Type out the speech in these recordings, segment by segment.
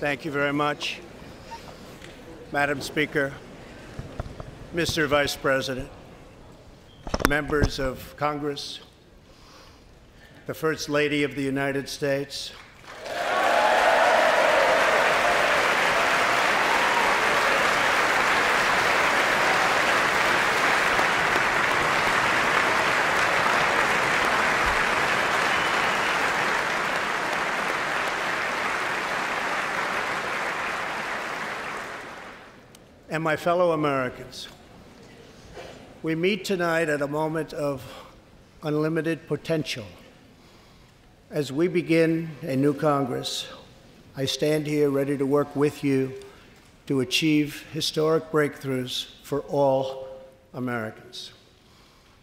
Thank you very much. Madam Speaker, Mr. Vice President, members of Congress, the First Lady of the United States, and my fellow Americans. We meet tonight at a moment of unlimited potential. As we begin a new Congress, I stand here ready to work with you to achieve historic breakthroughs for all Americans.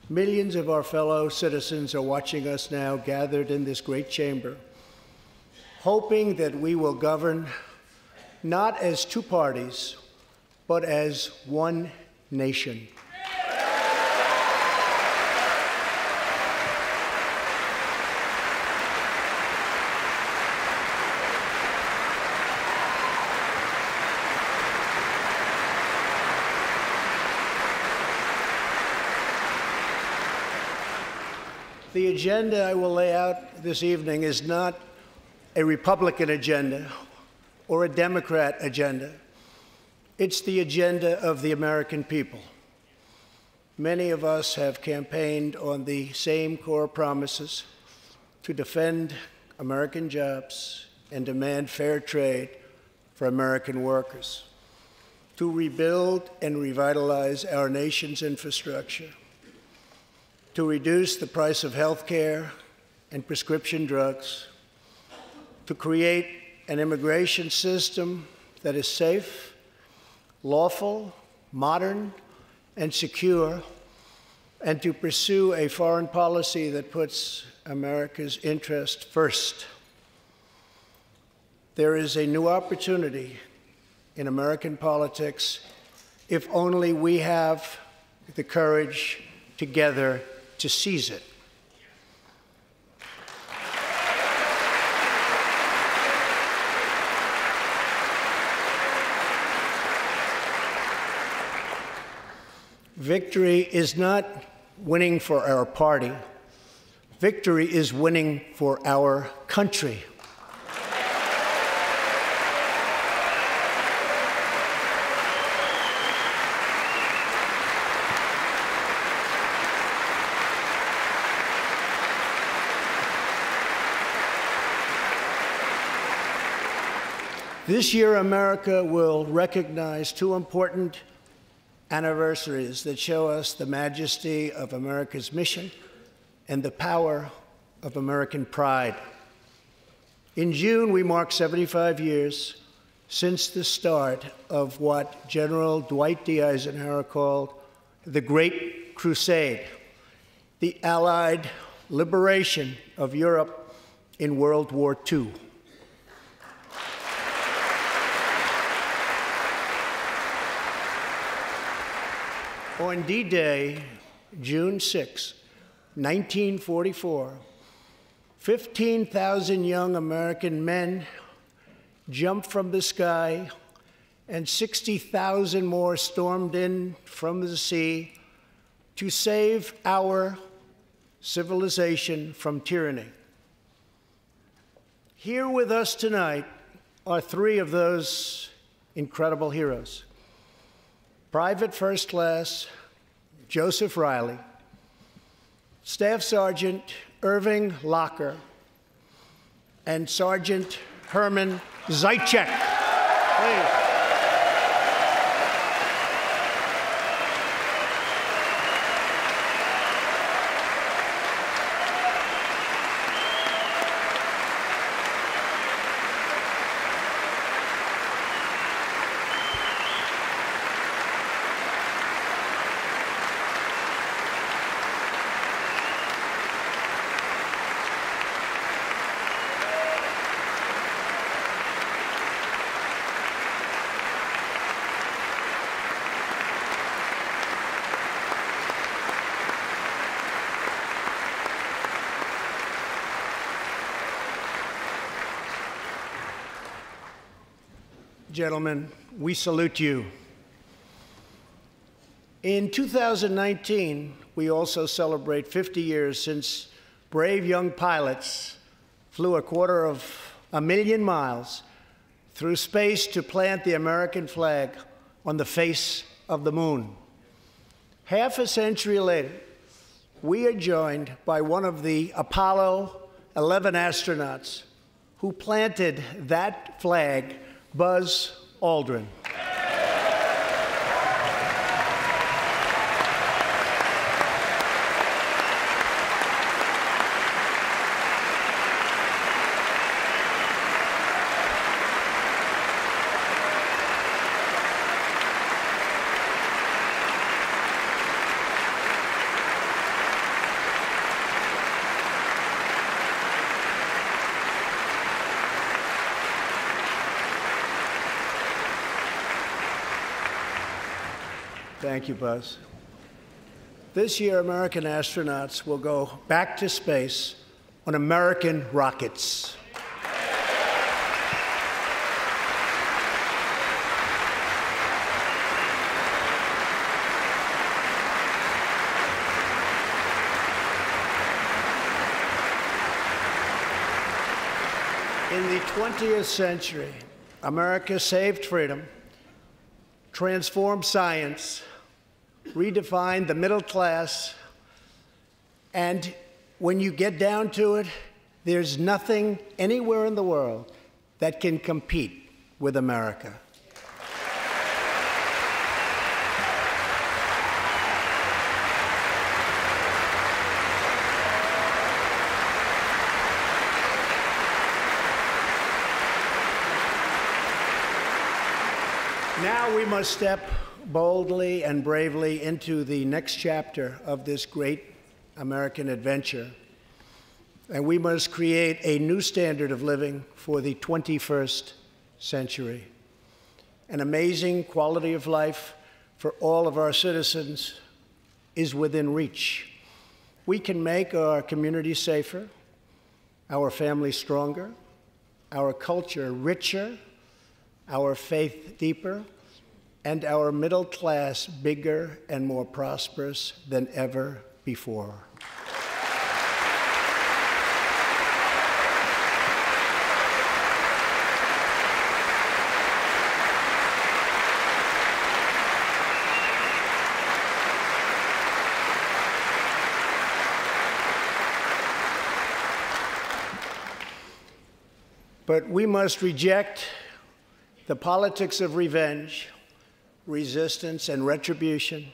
Millions of our fellow citizens are watching us now gathered in this great chamber, hoping that we will govern not as two parties, but as one nation. The agenda I will lay out this evening is not a Republican agenda or a Democrat agenda. It's the agenda of the American people. Many of us have campaigned on the same core promises: to defend American jobs and demand fair trade for American workers, to rebuild and revitalize our nation's infrastructure, to reduce the price of health care and prescription drugs, to create an immigration system that is safe, lawful, modern, and secure, and to pursue a foreign policy that puts America's interest first. There is a new opportunity in American politics if only we have the courage together to seize it. Victory is not winning for our party. Victory is winning for our country. This year, America will recognize two important anniversaries that show us the majesty of America's mission and the power of American pride. In June, we mark 75 years since the start of what General Dwight D. Eisenhower called the Great Crusade, the Allied liberation of Europe in World War II. On D-Day, June 6, 1944, 15,000 young American men jumped from the sky, and 60,000 more stormed in from the sea to save our civilization from tyranny. Here with us tonight are three of those incredible heroes: Private First Class Joseph Riley, Staff Sergeant Irving Locker, and Sergeant Herman Zaitchik. Please. gentlemen, we salute you. In 2019, we also celebrate 50 years since brave young pilots flew 250,000 miles through space to plant the American flag on the face of the moon. Half a century later, we are joined by one of the Apollo 11 astronauts who planted that flag, Buzz Aldrin. Thank you, Buzz. This year, American astronauts will go back to space on American rockets. In the 20th century, America saved freedom, transformed science, redefined the middle class, and when you get down to it, there's nothing anywhere in the world that can compete with America. Now we must step boldly and bravely into the next chapter of this great American adventure, and we must create a new standard of living for the 21st century. An amazing quality of life for all of our citizens is within reach. We can make our community safer, our families stronger, our culture richer, our faith deeper, and our middle class bigger and more prosperous than ever before. But we must reject the politics of revenge, resistance, and retribution,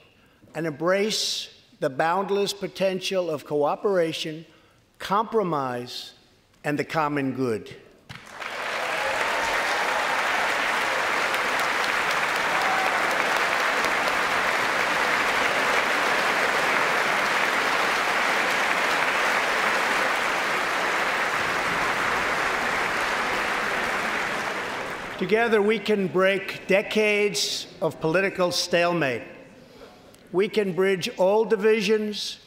and embrace the boundless potential of cooperation, compromise, and the common good. Together, we can break decades of political stalemate. We can bridge old divisions,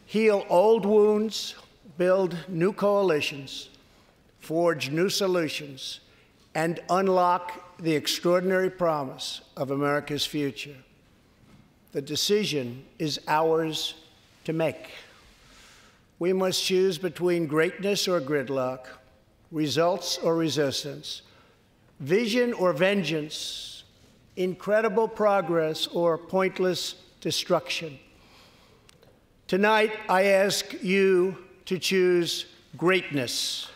heal old wounds, build new coalitions, forge new solutions, and unlock the extraordinary promise of America's future. The decision is ours to make. We must choose between greatness or gridlock, results or resistance, vision or vengeance, incredible progress or pointless destruction. Tonight, I ask you to choose greatness.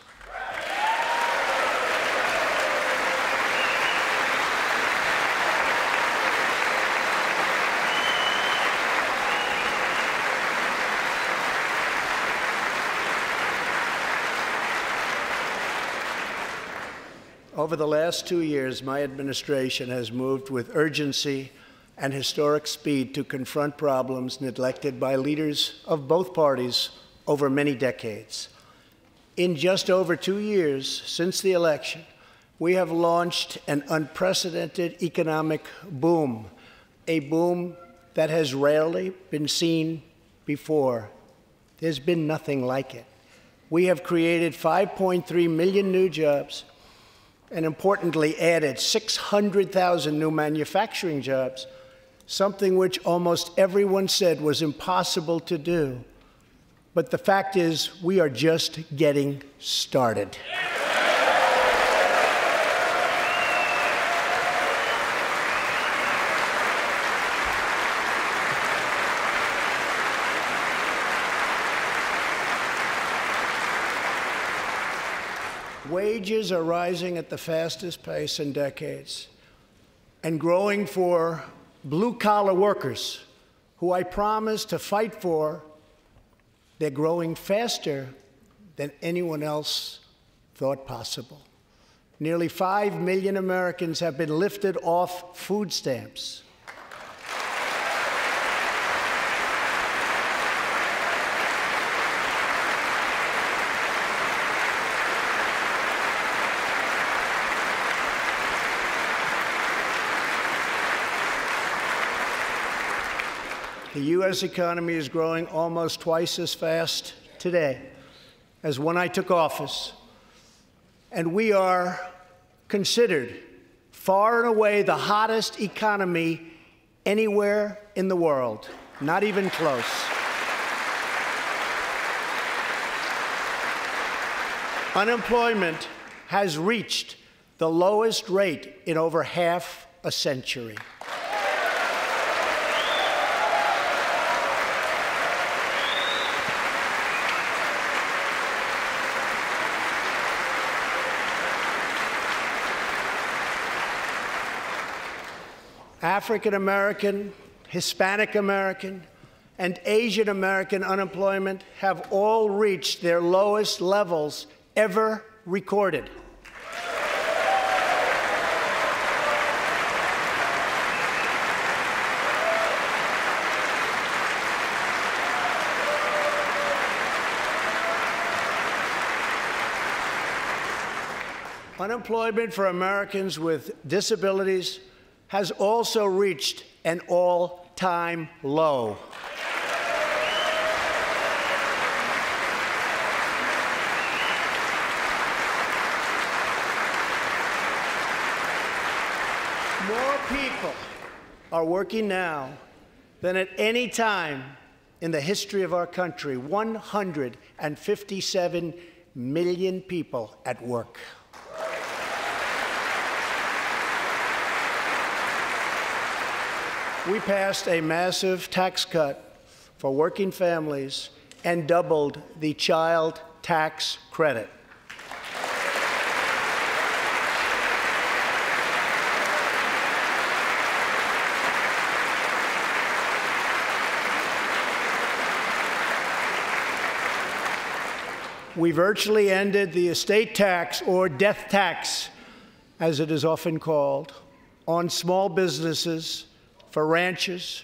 Over the last 2 years, my administration has moved with urgency and historic speed to confront problems neglected by leaders of both parties over many decades. In just over 2 years since the election, we have launched an unprecedented economic boom, a boom that has rarely been seen before. There's been nothing like it. We have created 5.3 million new jobs, and importantly added 600,000 new manufacturing jobs, something which almost everyone said was impossible to do. But the fact is, we are just getting started. Wages are rising at the fastest pace in decades and growing for blue-collar workers who I promised to fight for. They're growing faster than anyone else thought possible. Nearly 5 million Americans have been lifted off food stamps. The U.S. economy is growing almost twice as fast today as when I took office, and we are considered far and away the hottest economy anywhere in the world, not even close. Unemployment has reached the lowest rate in over half a century. African American, Hispanic American, and Asian American unemployment have all reached their lowest levels ever recorded. Unemployment for Americans with disabilities has also reached an all-time low. More people are working now than at any time in the history of our country. 157 million people at work. We passed a massive tax cut for working families and doubled the child tax credit. We virtually ended the estate tax, or death tax, as it is often called, on small businesses, for ranches,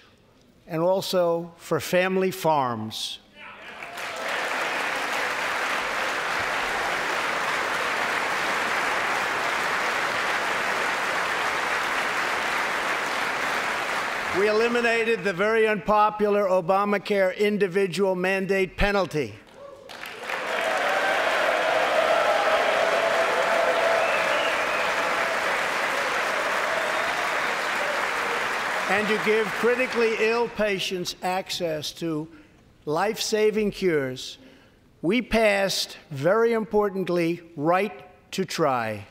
and also for family farms. We eliminated the very unpopular Obamacare individual mandate penalty. And to give critically ill patients access to life-saving cures, we passed, very importantly, right to try.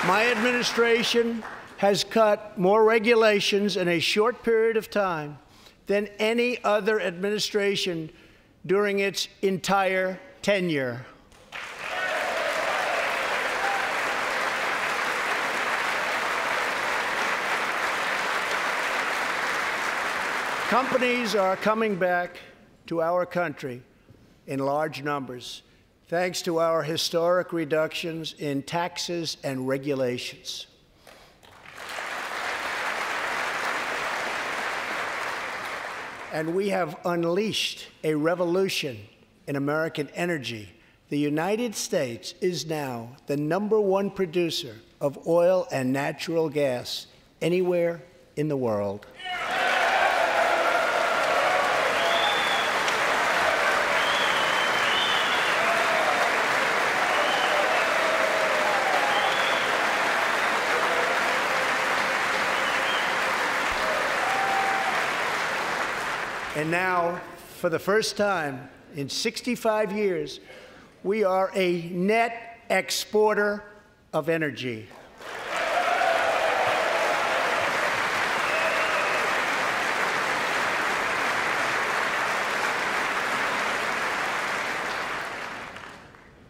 My administration has cut more regulations in a short period of time than any other administration during its entire tenure. Companies are coming back to our country in large numbers, thanks to our historic reductions in taxes and regulations. And we have unleashed a revolution in American energy. The United States is now the #1 producer of oil and natural gas anywhere in the world. And now, for the first time in 65 years, we are a net exporter of energy.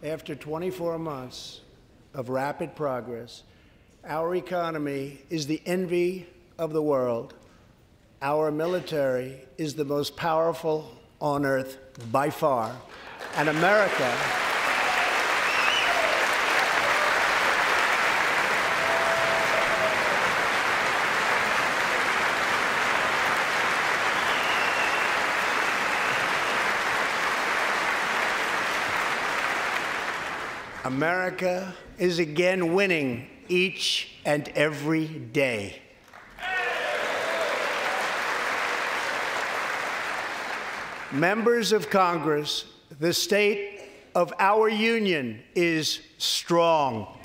After 24 months of rapid progress, our economy is the envy of the world. Our military is the most powerful on earth by far. And America is again winning each and every day. Members of Congress, the state of our union is strong.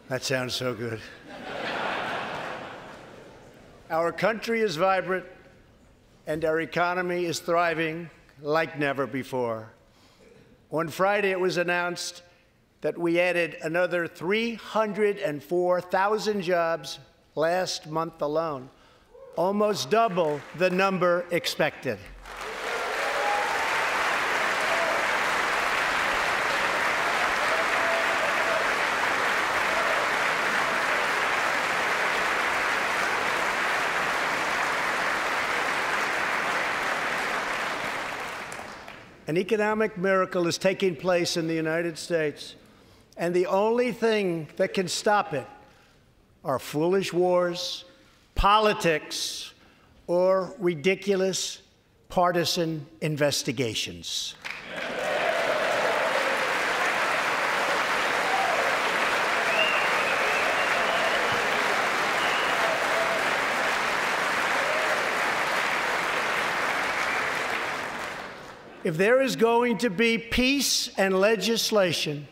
That sounds so good. Our country is vibrant, and our economy is thriving like never before. On Friday, it was announced that we added another 304,000 jobs last month alone, almost double the number expected. An economic miracle is taking place in the United States, and the only thing that can stop it are foolish wars, politics, or ridiculous partisan investigations. If there is going to be peace and legislation,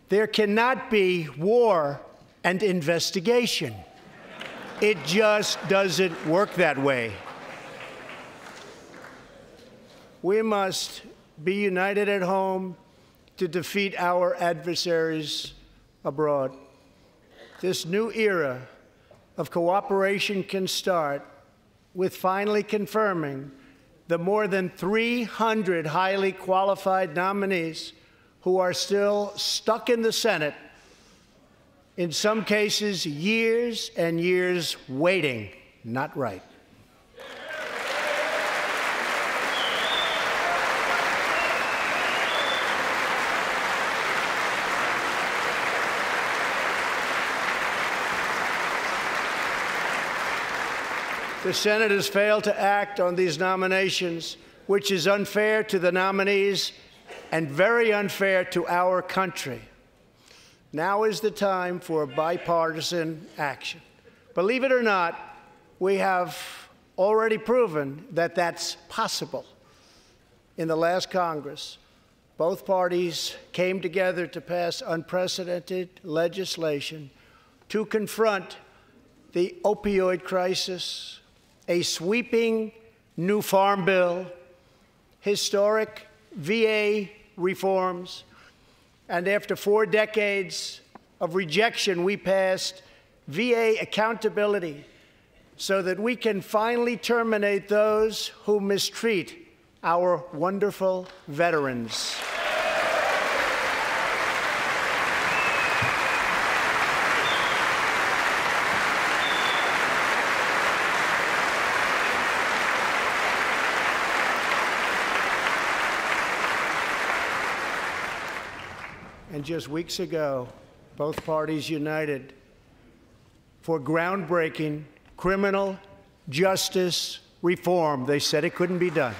there cannot be war and investigation. It just doesn't work that way. We must be united at home to defeat our adversaries abroad. This new era of cooperation can start with finally confirming the more than 300 highly qualified nominees who are still stuck in the Senate, in some cases years and years waiting. Not right. The Senate has failed to act on these nominations, which is unfair to the nominees and very unfair to our country. Now is the time for bipartisan action. Believe it or not, we have already proven that that's possible. In the last Congress, both parties came together to pass unprecedented legislation to confront the opioid crisis, a sweeping new farm bill, historic VA reforms, and after 4 decades of rejection, we passed VA accountability so that we can finally terminate those who mistreat our wonderful veterans. And just weeks ago, both parties united for groundbreaking criminal justice reform. They said it couldn't be done.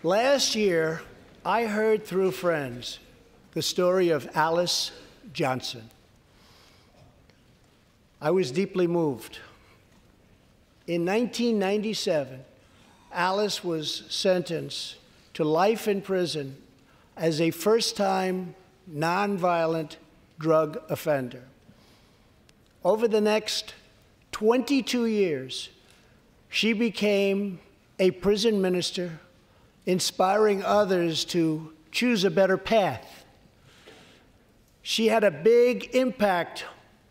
Last year, I heard through friends the story of Alice Johnson. I was deeply moved. In 1997, Alice was sentenced to life in prison as a first-time nonviolent drug offender. Over the next 22 years, she became a prison minister, inspiring others to choose a better path. She had a big impact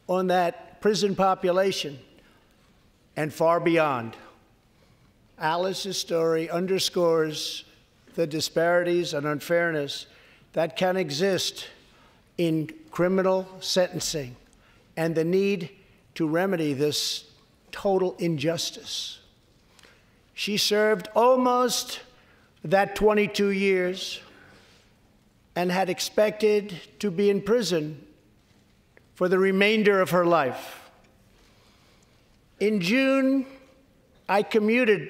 on that prison population and far beyond. Alice's story underscores the disparities and unfairness that can exist in criminal sentencing and the need to remedy this total injustice. She served almost that 22 years and had expected to be in prison for the remainder of her life. In June, I commuted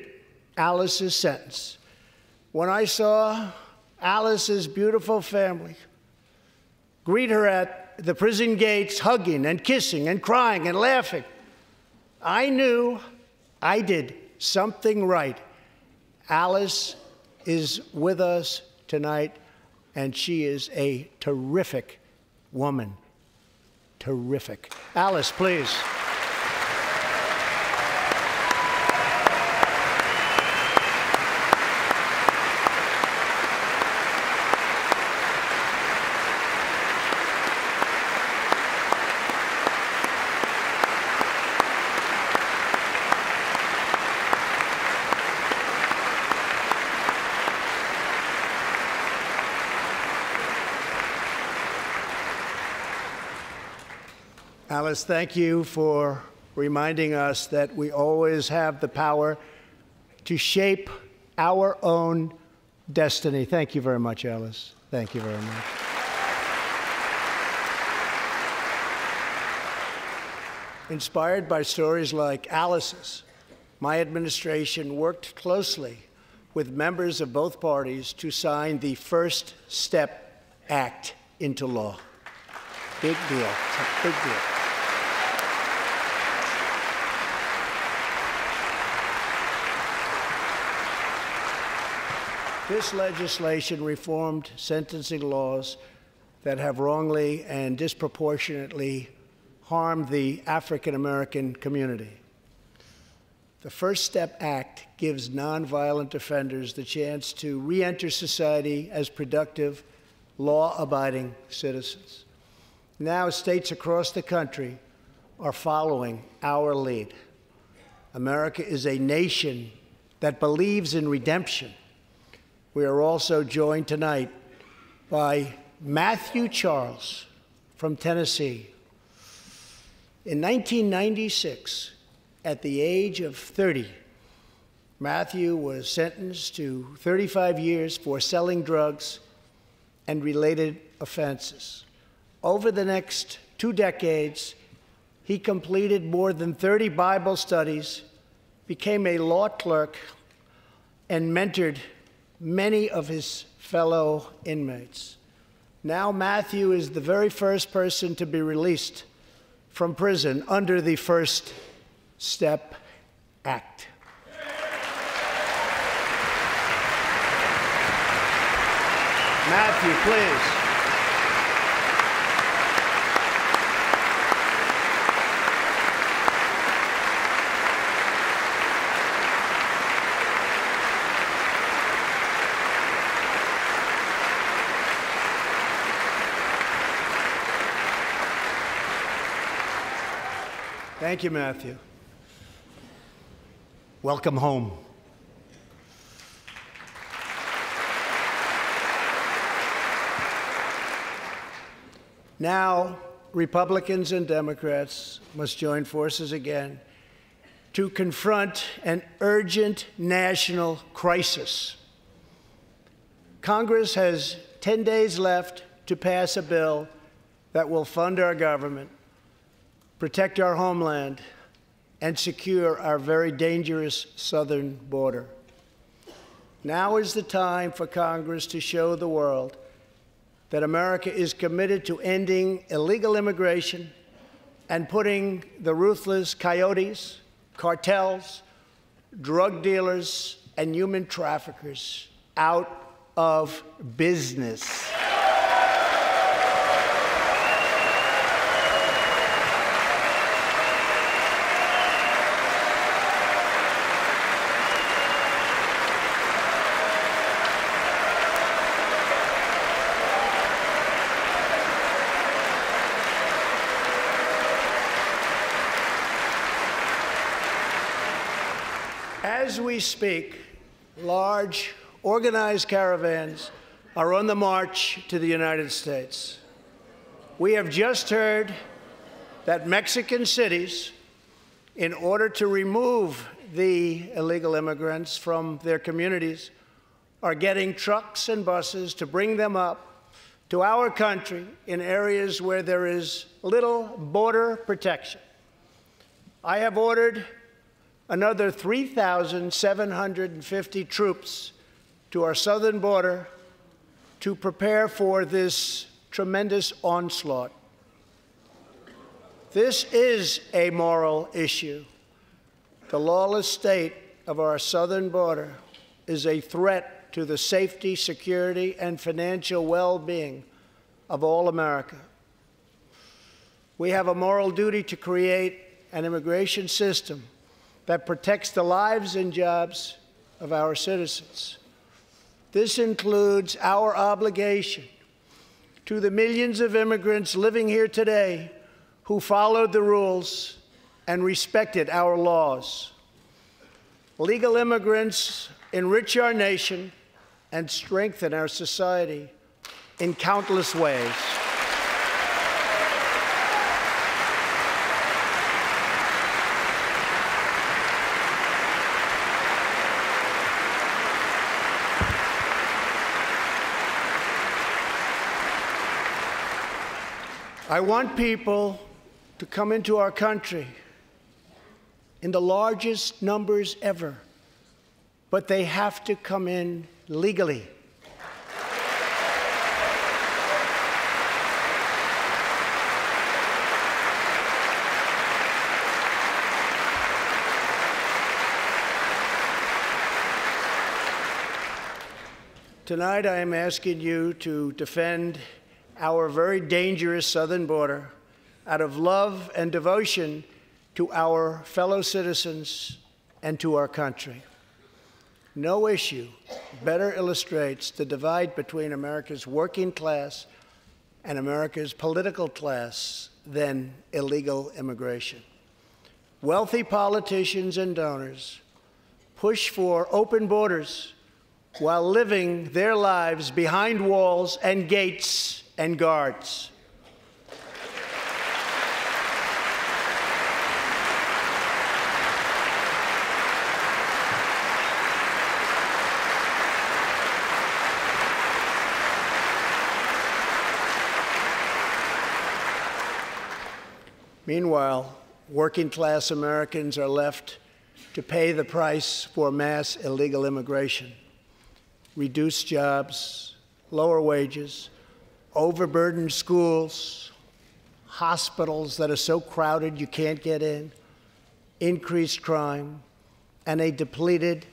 Alice's sentence. When I saw Alice's beautiful family greet her at the prison gates, hugging and kissing and crying and laughing, I knew I did something right. Alice is with us tonight, and she is a terrific woman. Terrific. Alice, please. Alice, thank you for reminding us that we always have the power to shape our own destiny. Thank you very much, Alice. Thank you very much. Inspired by stories like Alice's, my administration worked closely with members of both parties to sign the First Step Act into law. Big deal. It's a big deal. This legislation reformed sentencing laws that have wrongly and disproportionately harmed the African American community. The First Step Act gives nonviolent offenders the chance to re-enter society as productive, law-abiding citizens. Now, states across the country are following our lead. America is a nation that believes in redemption. We are also joined tonight by Matthew Charles from Tennessee. In 1996, at the age of 30, Matthew was sentenced to 35 years for selling drugs and related offenses. Over the next 2 decades, he completed more than 30 Bible studies, became a law clerk, and mentored many of his fellow inmates. Now Matthew is the very first person to be released from prison under the First Step Act. Matthew, please. Thank you, Matthew. Welcome home. Now, Republicans and Democrats must join forces again to confront an urgent national crisis. Congress has 10 days left to pass a bill that will fund our government, protect our homeland, and secure our very dangerous southern border. Now is the time for Congress to show the world that America is committed to ending illegal immigration and putting the ruthless coyotes, cartels, drug dealers, and human traffickers out of business. As we speak, large, organized caravans are on the march to the United States. We have just heard that Mexican cities, in order to remove the illegal immigrants from their communities, are getting trucks and buses to bring them up to our country in areas where there is little border protection. I have ordered another 3,750 troops to our southern border to prepare for this tremendous onslaught. This is a moral issue. The lawless state of our southern border is a threat to the safety, security, and financial well-being of all America. We have a moral duty to create an immigration system that protects the lives and jobs of our citizens. This includes our obligation to the millions of immigrants living here today who followed the rules and respected our laws. Legal immigrants enrich our nation and strengthen our society in countless ways. I want people to come into our country in the largest numbers ever, but they have to come in legally. Tonight, I am asking you to defend our very dangerous southern border out of love and devotion to our fellow citizens and to our country. No issue better illustrates the divide between America's working class and America's political class than illegal immigration. Wealthy politicians and donors push for open borders while living their lives behind walls and gates and guards. Meanwhile, working-class Americans are left to pay the price for mass illegal immigration. Reduced jobs, lower wages, overburdened schools, hospitals that are so crowded you can't get in, increased crime, and a depleted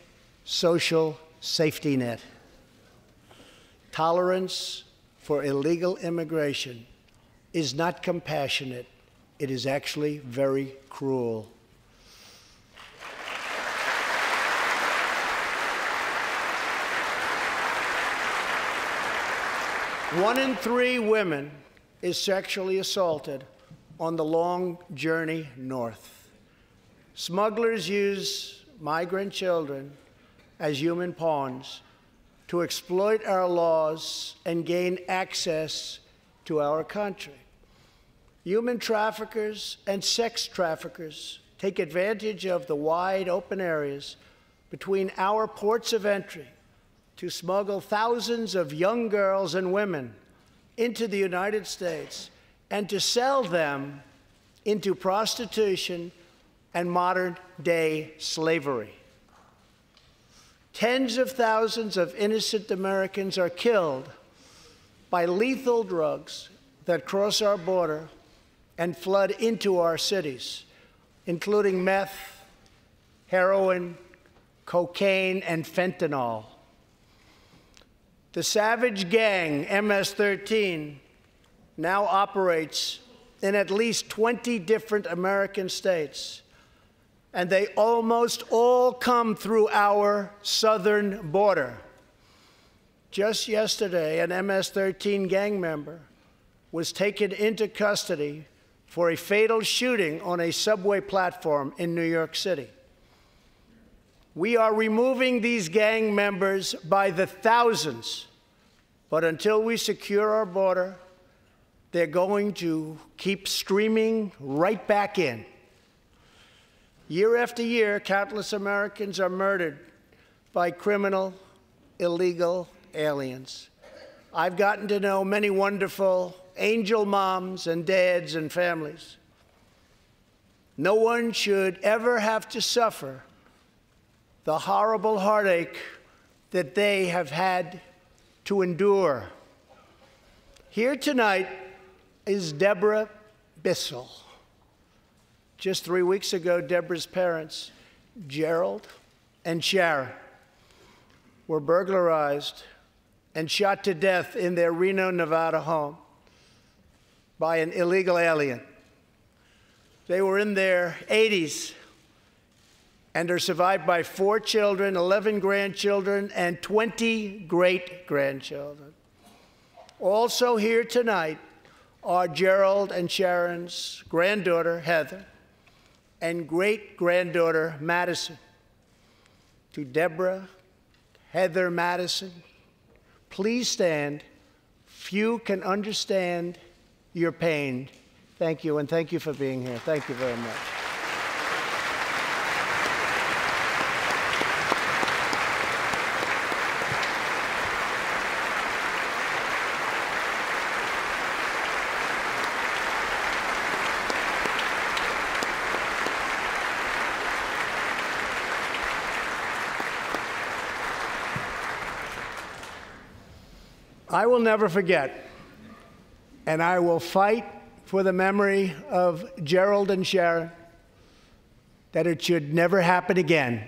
social safety net. Tolerance for illegal immigration is not compassionate. It is actually very cruel. One in 3 women is sexually assaulted on the long journey north. Smugglers use migrant children as human pawns to exploit our laws and gain access to our country. Human traffickers and sex traffickers take advantage of the wide open areas between our ports of entry to smuggle thousands of young girls and women into the United States and to sell them into prostitution and modern-day slavery. Tens of thousands of innocent Americans are killed by lethal drugs that cross our border and flood into our cities, including meth, heroin, cocaine, and fentanyl. The savage gang, MS-13, now operates in at least 20 different American states, and they almost all come through our southern border. Just yesterday, an MS-13 gang member was taken into custody for a fatal shooting on a subway platform in New York City. We are removing these gang members by the thousands, but until we secure our border, they're going to keep streaming right back in. Year after year, countless Americans are murdered by criminal, illegal aliens. I've gotten to know many wonderful angel moms and dads and families. No one should ever have to suffer the horrible heartache that they have had to endure. Here tonight is Deborah Bissell. Just 3 weeks ago, Deborah's parents, Gerald and Sharon, were burglarized and shot to death in their Reno, Nevada home by an illegal alien. They were in their 80s and are survived by 4 children, 11 grandchildren, and 20 great-grandchildren. Also here tonight are Gerald and Sharon's granddaughter, Heather, and great-granddaughter, Madison. To Deborah, Heather, Madison, please stand. Few can understand your pain. Thank you, and thank you for being here. Thank you very much. I will never forget, and I will fight for the memory of Gerald and Sharon, that it should never happen again.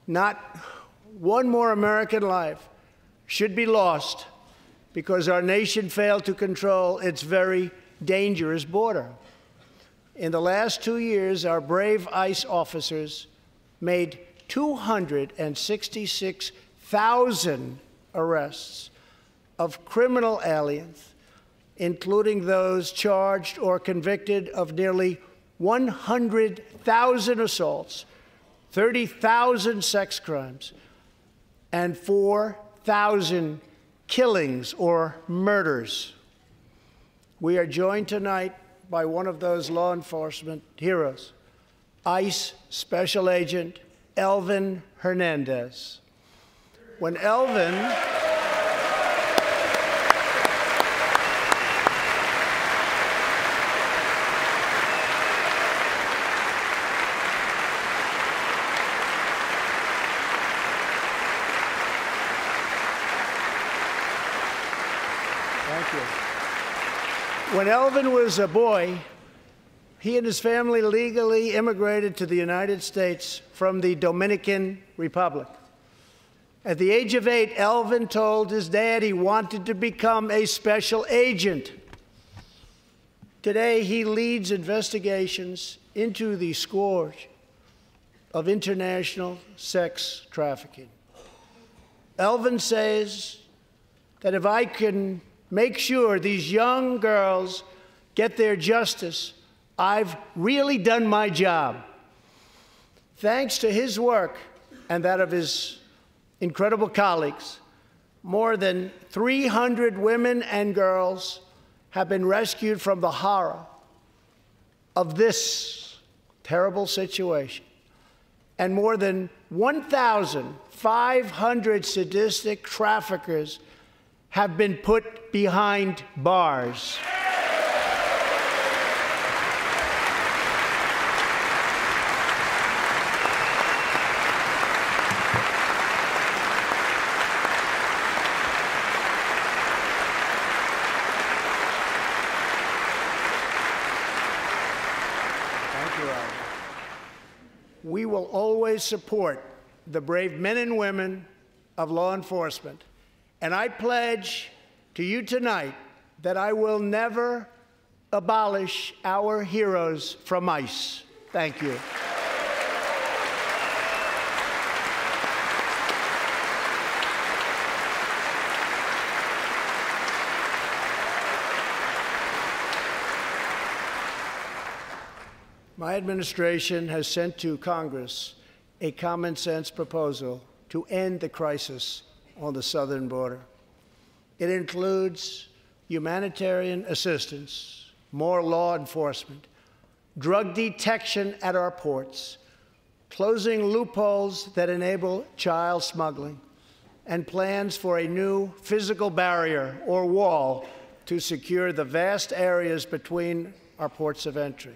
Not one more American life should be lost because our nation failed to control its very dangerous border. In the last 2 years, our brave ICE officers made 266,000 arrests of criminal aliens, including those charged or convicted of nearly 100,000 assaults, 30,000 sex crimes, and 4,000 killings or murders. We are joined tonight by one of those law enforcement heroes, ICE Special Agent Elvin Hernandez. When Elvin When Elvin was a boy, he and his family legally immigrated to the United States from the Dominican Republic. At the age of 8, Elvin told his dad he wanted to become a special agent. Today, he leads investigations into the scourge of international sex trafficking. Elvin says that if I can make sure these young girls get their justice, I've really done my job. Thanks to his work and that of his incredible colleagues, more than 300 women and girls have been rescued from the horror of this terrible situation. And more than 1,500 sadistic traffickers have been put behind bars. we will always support the brave men and women of law enforcement. And I pledge to you tonight that I will never abolish our heroes from ICE. Thank you. My administration has sent to Congress a common-sense proposal to end the crisis on the southern border. It includes humanitarian assistance, more law enforcement, drug detection at our ports, closing loopholes that enable child smuggling, and plans for a new physical barrier or wall to secure the vast areas between our ports of entry.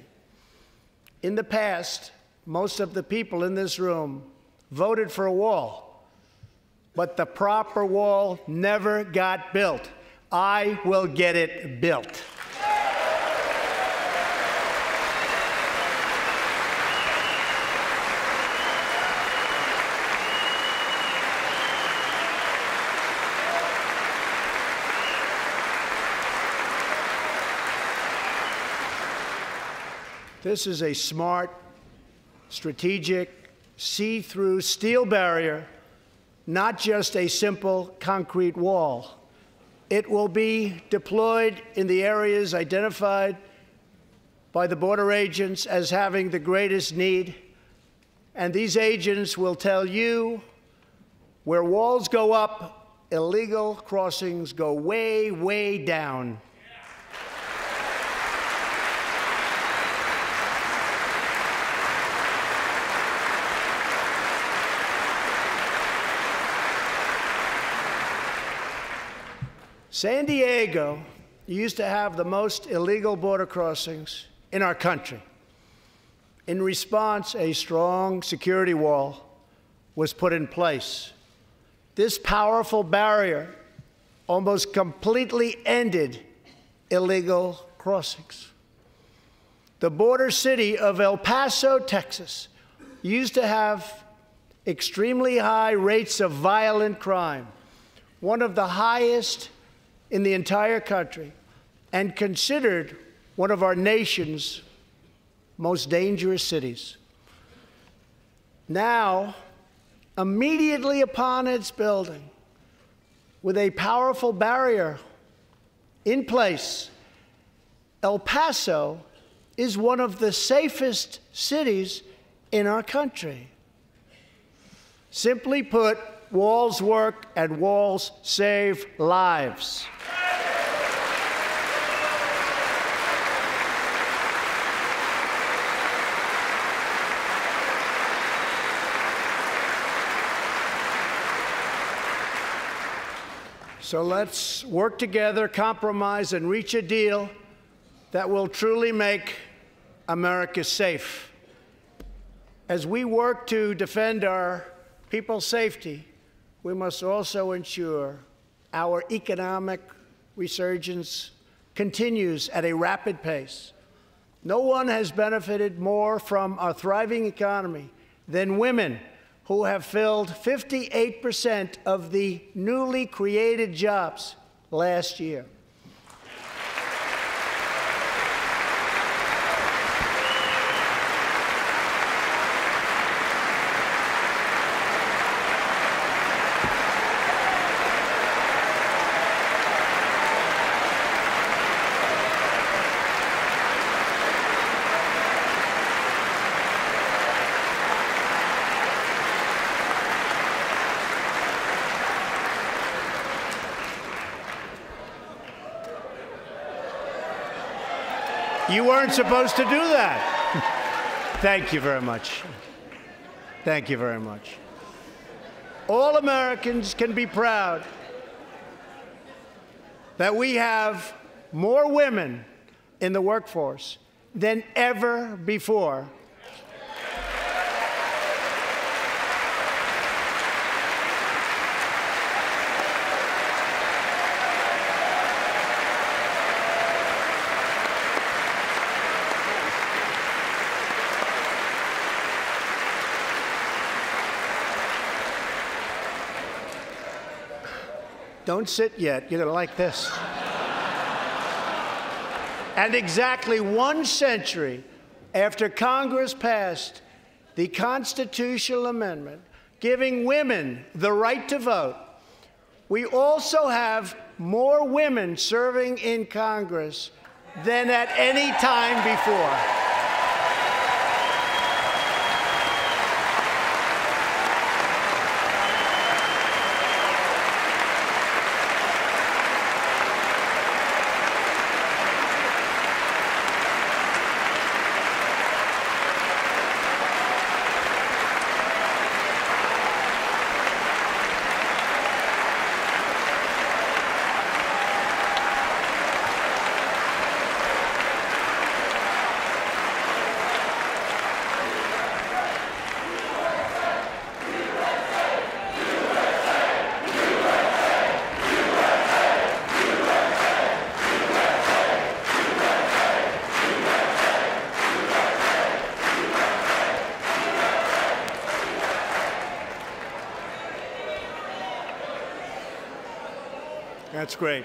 In the past, most of the people in this room voted for a wall, but the proper wall never got built. I will get it built. This is a smart, strategic, see-through steel barrier, not just a simple concrete wall. It will be deployed in the areas identified by the border agents as having the greatest need, and these agents will tell you where walls go up, illegal crossings go way, way down. San Diego used to have the most illegal border crossings in our country. In response, a strong security wall was put in place. This powerful barrier almost completely ended illegal crossings. The border city of El Paso, Texas, used to have extremely high rates of violent crime, one of the highest in the entire country, and considered one of our nation's most dangerous cities. Now, immediately upon its building, with a powerful barrier in place, El Paso is one of the safest cities in our country. Simply put, walls work and walls save lives. So let's work together, compromise, and reach a deal that will truly make America safe. As we work to defend our people's safety, we must also ensure our economic resurgence continues at a rapid pace. No one has benefited more from our thriving economy than women, who have filled 58% of the newly created jobs last year. You weren't supposed to do that. Thank you very much. Thank you very much. All Americans can be proud that we have more women in the workforce than ever before. Don't sit yet. You're going to like this. And exactly 1 century after Congress passed the constitutional amendment giving women the right to vote, we also have more women serving in Congress than at any time before. That's great.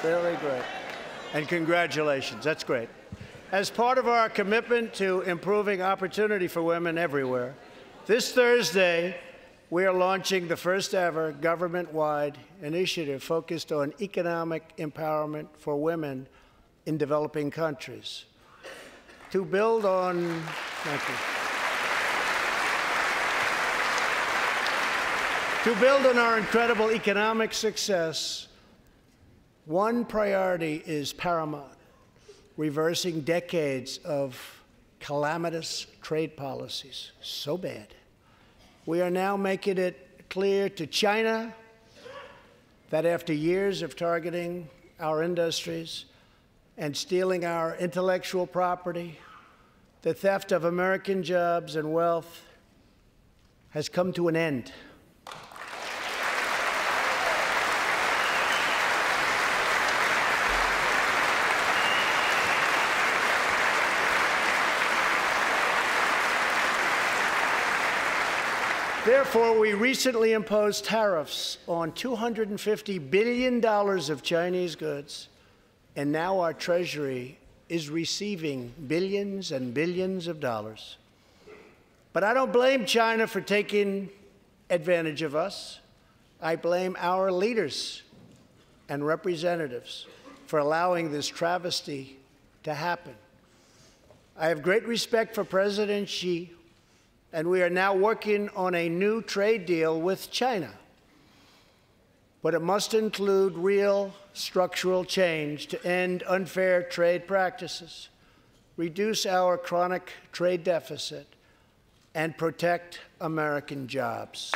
Very great. And congratulations. That's great. As part of our commitment to improving opportunity for women everywhere, this Thursday, we are launching the first ever government-wide initiative focused on economic empowerment for women in developing countries. To build on, thank you. To build on our incredible economic success, one priority is paramount: reversing decades of calamitous trade policies. So bad. We are now making it clear to China that after years of targeting our industries and stealing our intellectual property, the theft of American jobs and wealth has come to an end. Therefore, we recently imposed tariffs on $250 billion of Chinese goods, and now our Treasury is receiving billions and billions of dollars. But I don't blame China for taking advantage of us. I blame our leaders and representatives for allowing this travesty to happen. I have great respect for President Xi, and we are now working on a new trade deal with China. But it must include real structural change to end unfair trade practices, reduce our chronic trade deficit, and protect American jobs.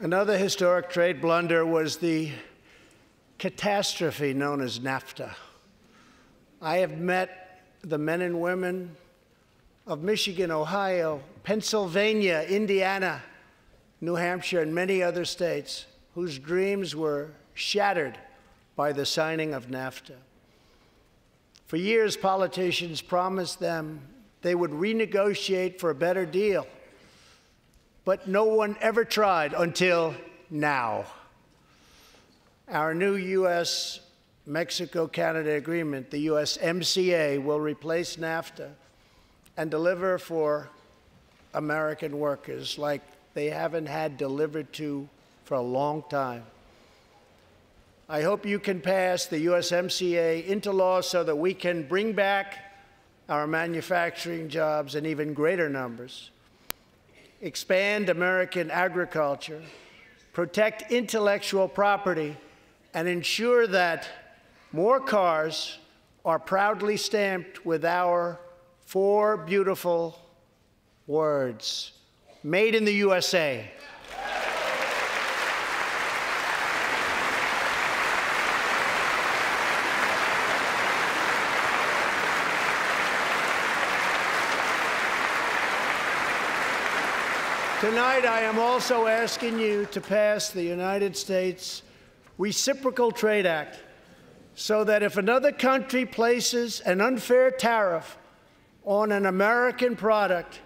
Another historic trade blunder was the catastrophe known as NAFTA. I have met the men and women of Michigan, Ohio, Pennsylvania, Indiana, New Hampshire, and many other states whose dreams were shattered by the signing of NAFTA. For years, politicians promised them they would renegotiate for a better deal. But no one ever tried until now. Our new U.S.-Mexico-Canada agreement, the USMCA, will replace NAFTA and deliver for American workers like they haven't had delivered to for a long time. I hope you can pass the USMCA into law so that we can bring back our manufacturing jobs in even greater numbers, expand American agriculture, protect intellectual property, and ensure that more cars are proudly stamped with our 4 beautiful words: made in the USA. Tonight, I am also asking you to pass the United States Reciprocal Trade Act so that if another country places an unfair tariff on an American product,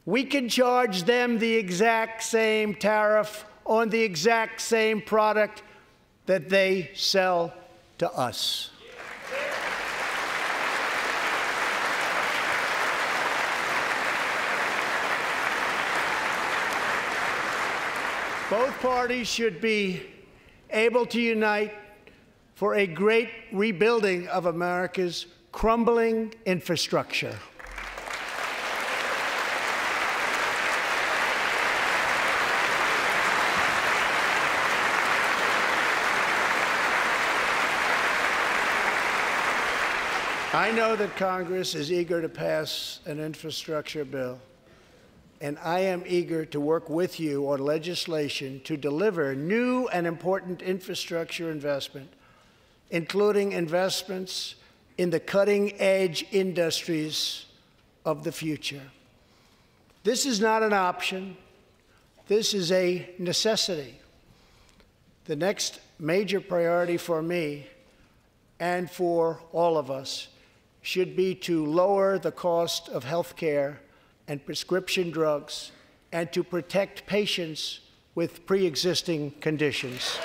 we can charge them the exact same tariff on the exact same product that they sell to us. Both parties should be able to unite for a great rebuilding of America's crumbling infrastructure. I know that Congress is eager to pass an infrastructure bill, and I am eager to work with you on legislation to deliver new and important infrastructure investment, including investments in the cutting-edge industries of the future. This is not an option. This is a necessity. The next major priority for me and for all of us should be to lower the cost of health care and prescription drugs and to protect patients with pre-existing conditions.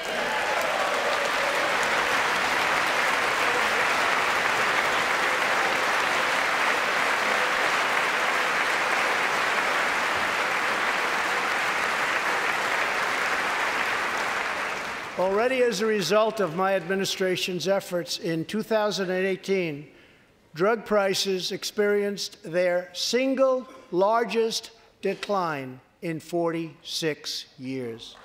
Already as a result of my administration's efforts in 2018, drug prices experienced their single largest decline in 46 years.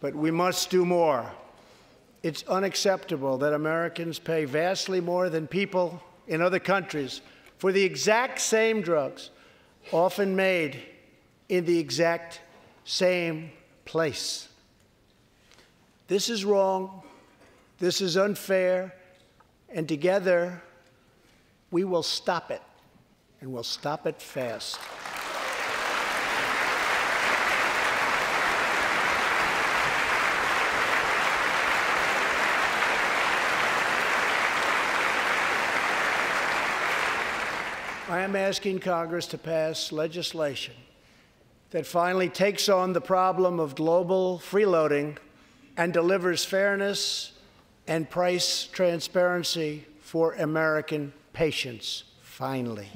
But we must do more. It's unacceptable that Americans pay vastly more than people in other countries for the exact same drugs, often made in the exact same place. This is wrong, this is unfair, and together we will stop it, and we'll stop it fast. I am asking Congress to pass legislation that finally takes on the problem of global freeloading and delivers fairness and price transparency for American patients, finally.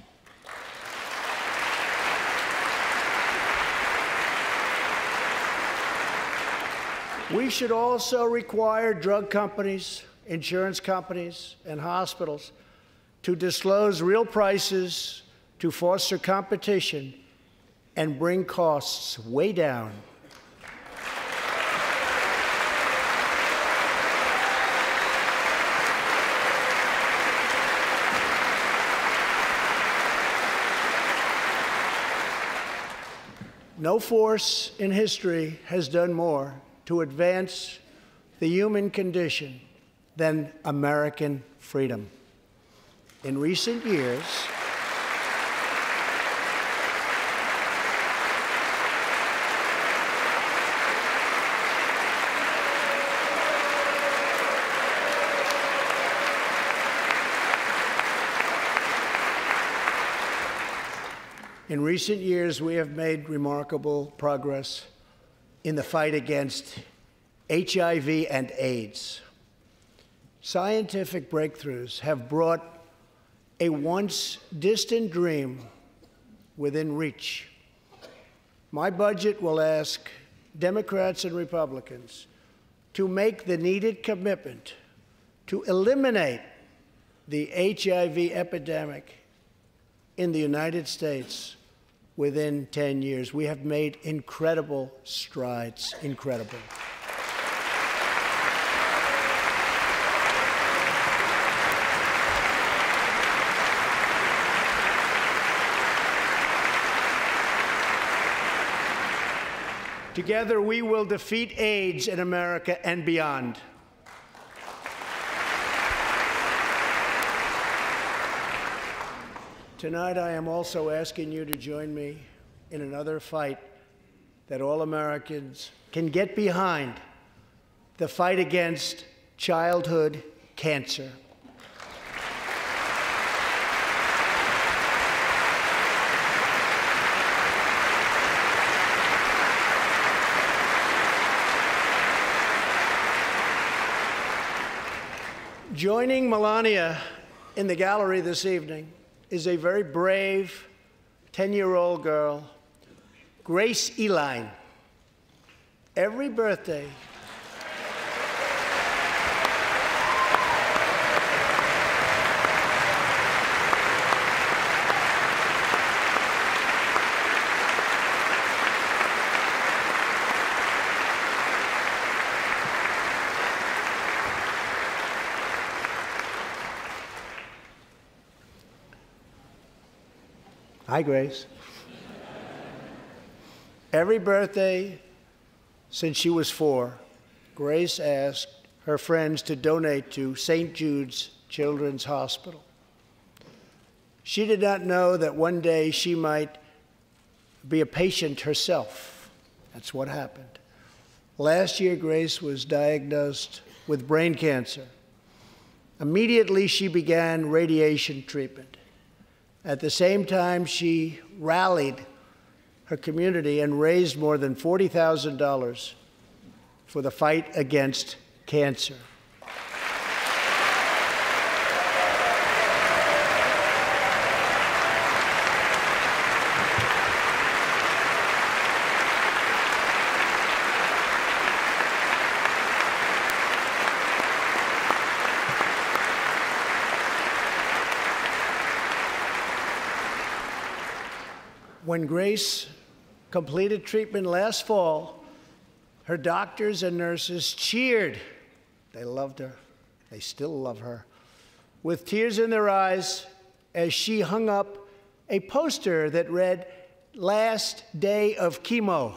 We should also require drug companies, insurance companies, and hospitals to disclose real prices to foster competition and bring costs way down. No force in history has done more to advance the human condition than American freedom. In recent years, we have made remarkable progress in the fight against HIV and AIDS. Scientific breakthroughs have brought a once distant dream within reach. My budget will ask Democrats and Republicans to make the needed commitment to eliminate the HIV epidemic in the United States within 10 years. We have made incredible strides, incredible. Together, we will defeat AIDS in America and beyond. Tonight, I am also asking you to join me in another fight that all Americans can get behind, the fight against childhood cancer. Joining Melania in the gallery this evening is a very brave 10-year-old girl, Grace Eline. Every birthday, hi, Grace. Every birthday since she was 4, Grace asked her friends to donate to St. Jude's Children's Hospital. She did not know that one day she might be a patient herself. That's what happened. Last year, Grace was diagnosed with brain cancer. Immediately, she began radiation treatment. At the same time, she rallied her community and raised more than $40,000 for the fight against cancer. When Grace completed treatment last fall, her doctors and nurses cheered. They loved her. They still love her. With tears in their eyes as she hung up a poster that read, "Last day of chemo."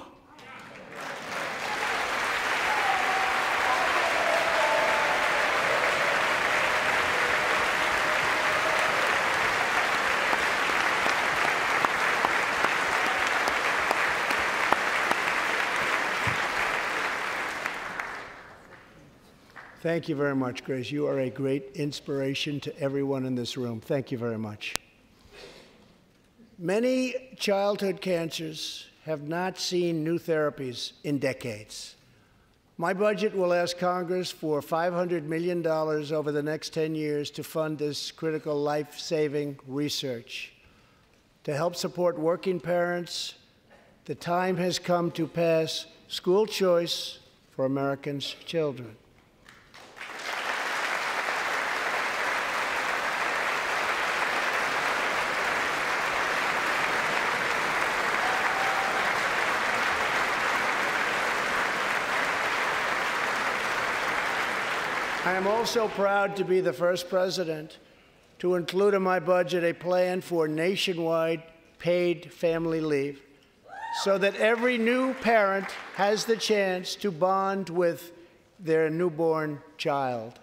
Thank you very much, Grace. You are a great inspiration to everyone in this room. Thank you very much. Many childhood cancers have not seen new therapies in decades. My budget will ask Congress for $500 million over the next 10 years to fund this critical life-saving research. To help support working parents, the time has come to pass school choice for Americans' children. I am also proud to be the first president to include in my budget a plan for nationwide paid family leave so that every new parent has the chance to bond with their newborn child.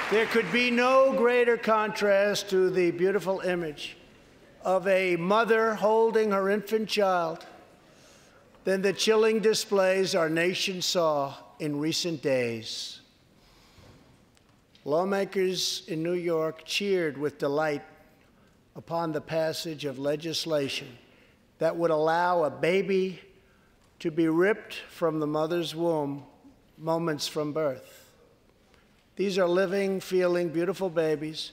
There could be no greater contrast to the beautiful image of a mother holding her infant child than the chilling displays our nation saw in recent days. Lawmakers in New York cheered with delight upon the passage of legislation that would allow a baby to be ripped from the mother's womb moments from birth. These are living, feeling, beautiful babies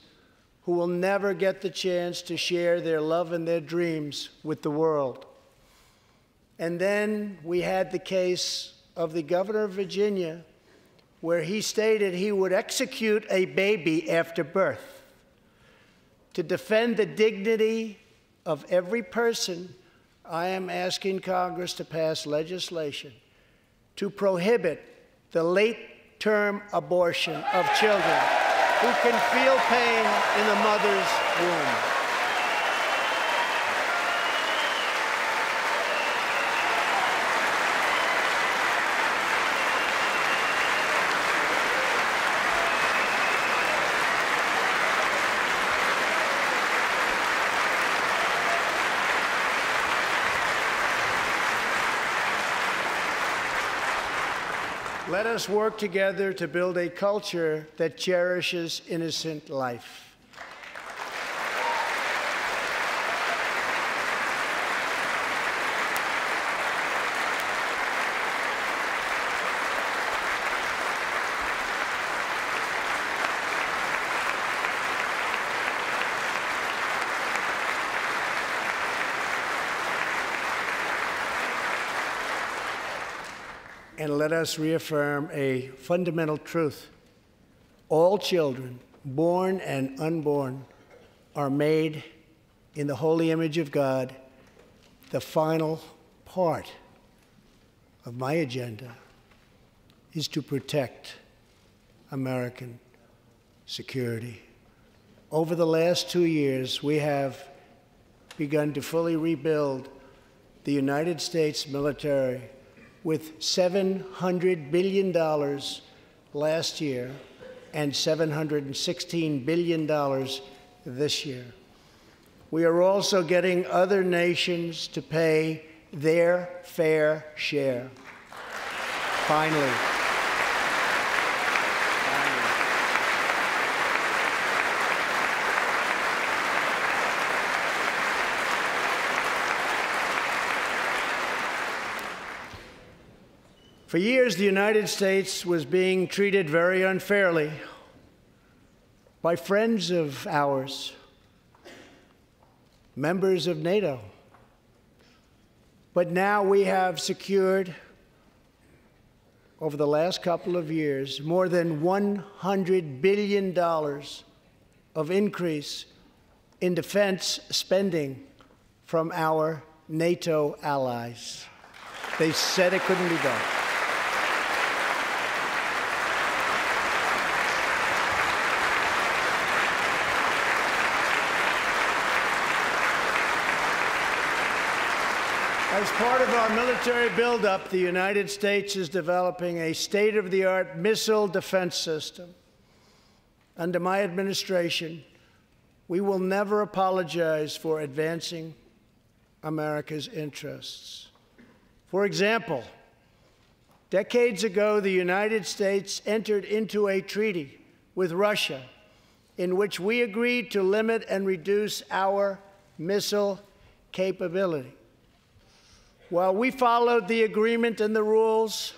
who will never get the chance to share their love and their dreams with the world. And then we had the case of the governor of Virginia, where he stated he would execute a baby after birth. To defend the dignity of every person, I am asking Congress to pass legislation to prohibit the late-term abortion of children who can feel pain in the mother's womb. Let us work together to build a culture that cherishes innocent life. And let us reaffirm a fundamental truth. All children, born and unborn, are made in the holy image of God. The final part of my agenda is to protect American security. Over the last 2 years, we have begun to fully rebuild the United States military with $700 billion last year and $716 billion this year. We are also getting other nations to pay their fair share. Finally. For years, the United States was being treated very unfairly by friends of ours, members of NATO. But now we have secured, over the last couple of years, more than $100 billion of increase in defense spending from our NATO allies. They said it couldn't be done. As part of our military buildup, the United States is developing a state-of-the-art missile defense system. Under my administration, we will never apologize for advancing America's interests. For example, decades ago, the United States entered into a treaty with Russia in which we agreed to limit and reduce our missile capability. While we followed the agreement and the rules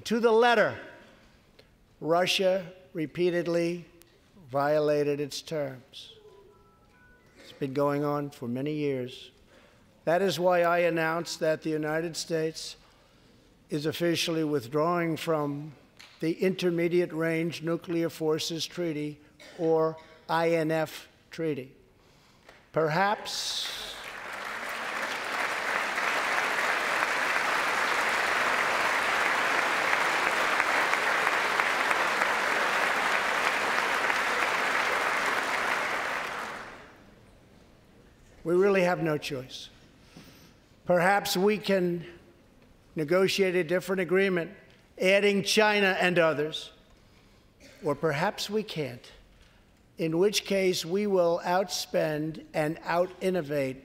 to the letter, Russia repeatedly violated its terms. It's been going on for many years. That is why I announced that the United States is officially withdrawing from the Intermediate Range Nuclear Forces Treaty, or INF Treaty. Perhaps we really have no choice. Perhaps we can negotiate a different agreement, adding China and others, or perhaps we can't, in which case we will outspend and out-innovate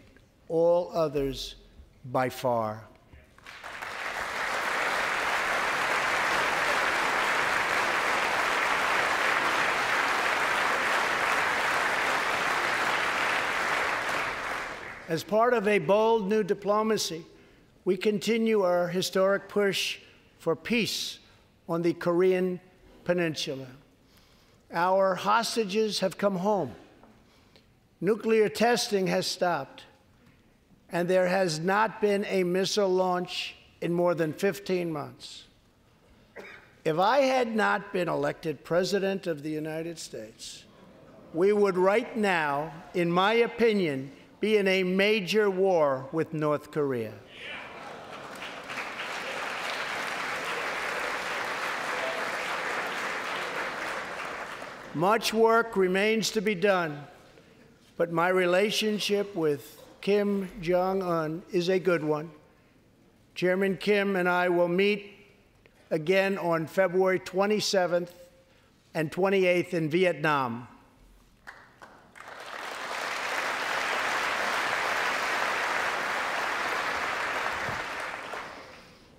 all others by far. As part of a bold new diplomacy, we continue our historic push for peace on the Korean Peninsula. Our hostages have come home. Nuclear testing has stopped, and there has not been a missile launch in more than 15 months. If I had not been elected President of the United States, we would right now, in my opinion, be in a major war with North Korea. Much work remains to be done, but my relationship with Kim Jong-un is a good one. Chairman Kim and I will meet again on February 27th and 28th in Vietnam.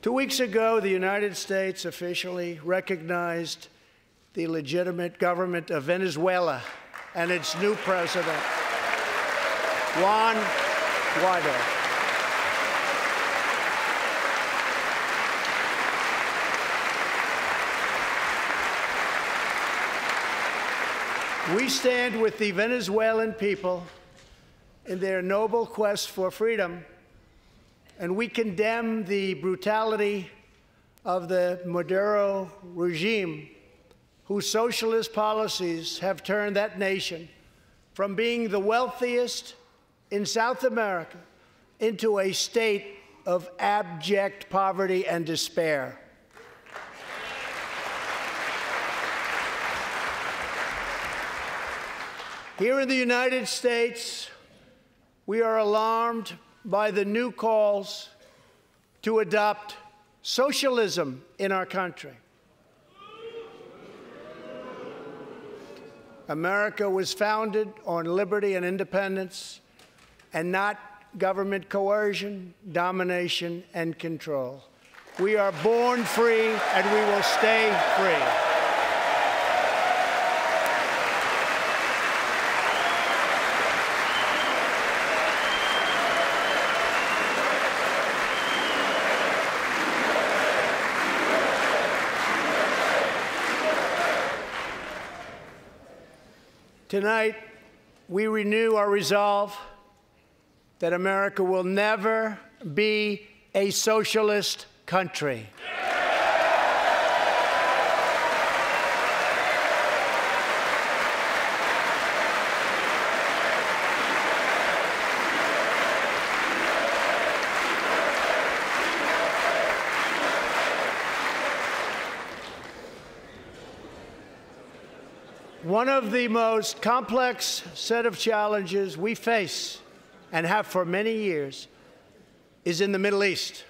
2 weeks ago, the United States officially recognized the legitimate government of Venezuela and its new president, Juan Guaido. We stand with the Venezuelan people in their noble quest for freedom, and we condemn the brutality of the Maduro regime, whose socialist policies have turned that nation from being the wealthiest in South America into a state of abject poverty and despair. Here in the United States, we are alarmed by the new calls to adopt socialism in our country. America was founded on liberty and independence, and not government coercion, domination, and control. We are born free, and we will stay free. Tonight, we renew our resolve that America will never be a socialist country. One of the most complex set of challenges we face, and have for many years, is in the Middle East.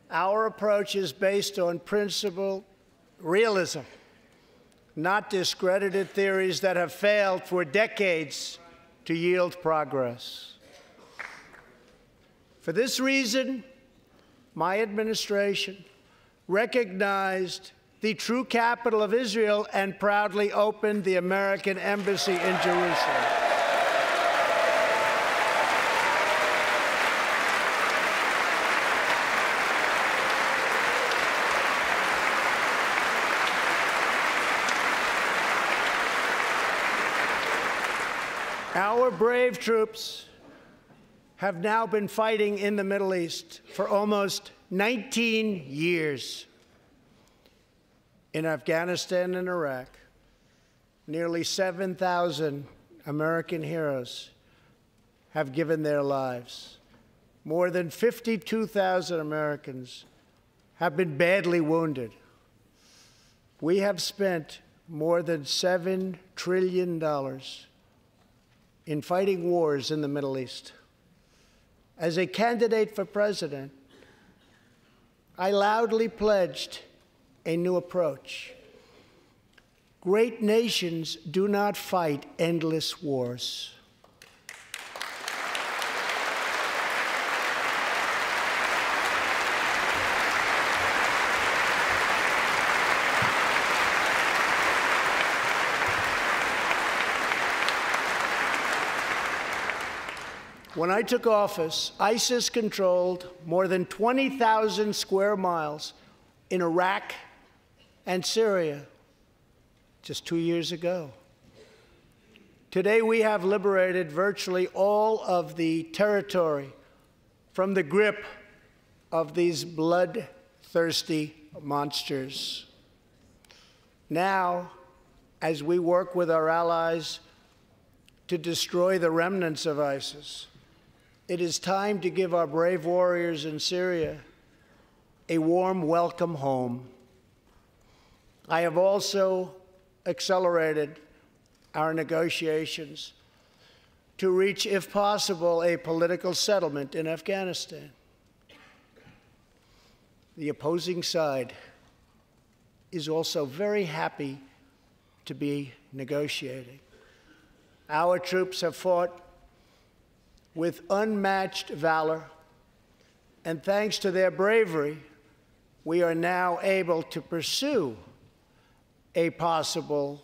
Our approach is based on principled realism, not discredited theories that have failed for decades to yield progress. For this reason, my administration recognized the true capital of Israel and proudly opened the American embassy in Jerusalem. Our brave troops have now been fighting in the Middle East for almost 19 years. In Afghanistan and Iraq, nearly 7,000 American heroes have given their lives. More than 52,000 Americans have been badly wounded. We have spent more than $7 trillion in fighting wars in the Middle East. As a candidate for president, I loudly pledged a new approach. Great nations do not fight endless wars. When I took office, ISIS controlled more than 20,000 square miles in Iraq and Syria just 2 years ago. Today, we have liberated virtually all of the territory from the grip of these bloodthirsty monsters. Now, as we work with our allies to destroy the remnants of ISIS, it is time to give our brave warriors in Syria a warm welcome home. I have also accelerated our negotiations to reach, if possible, a political settlement in Afghanistan. The opposing side is also very happy to be negotiating. Our troops have fought with unmatched valor, and thanks to their bravery, we are now able to pursue a possible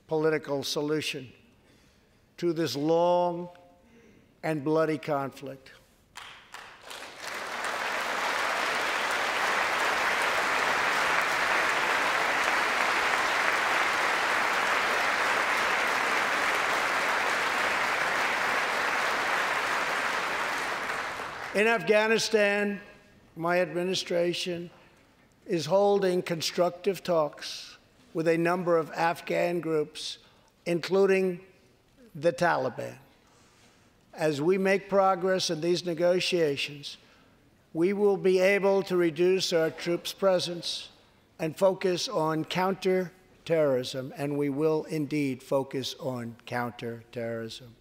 political solution to this long and bloody conflict. In Afghanistan, my administration is holding constructive talks with a number of Afghan groups, including the Taliban. As we make progress in these negotiations, we will be able to reduce our troops' presence and focus on counterterrorism, and we will indeed focus on counterterrorism.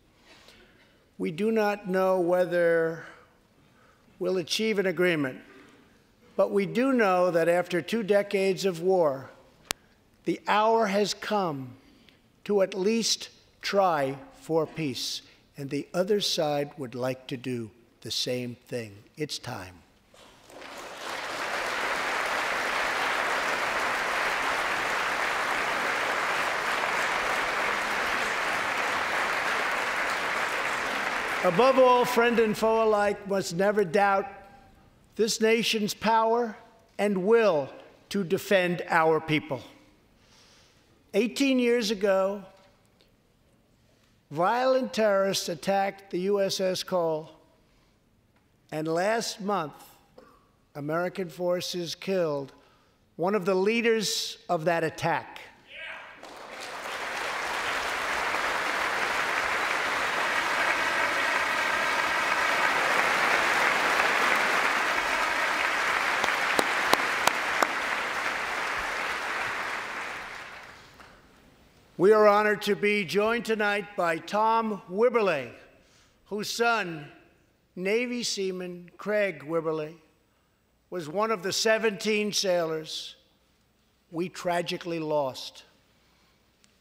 We do not know whether we'll achieve an agreement, but we do know that after 2 decades of war, the hour has come to at least try for peace, and the other side would like to do the same thing. It's time. Above all, friend and foe alike must never doubt this nation's power and will to defend our people. 18 years ago, violent terrorists attacked the USS Cole, and last month, American forces killed one of the leaders of that attack. We are honored to be joined tonight by Tom Wibberley, whose son, Navy seaman Craig Wibberley, was one of the 17 sailors we tragically lost.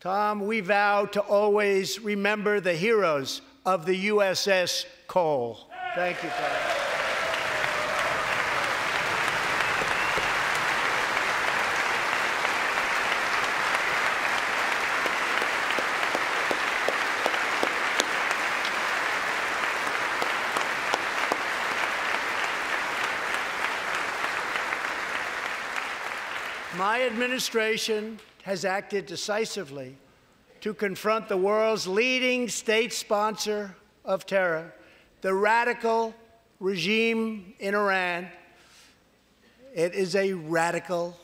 Tom, we vow to always remember the heroes of the USS Cole. Thank you, Tom. My administration has acted decisively to confront the world's leading state sponsor of terror, the radical regime in Iran. It is a radical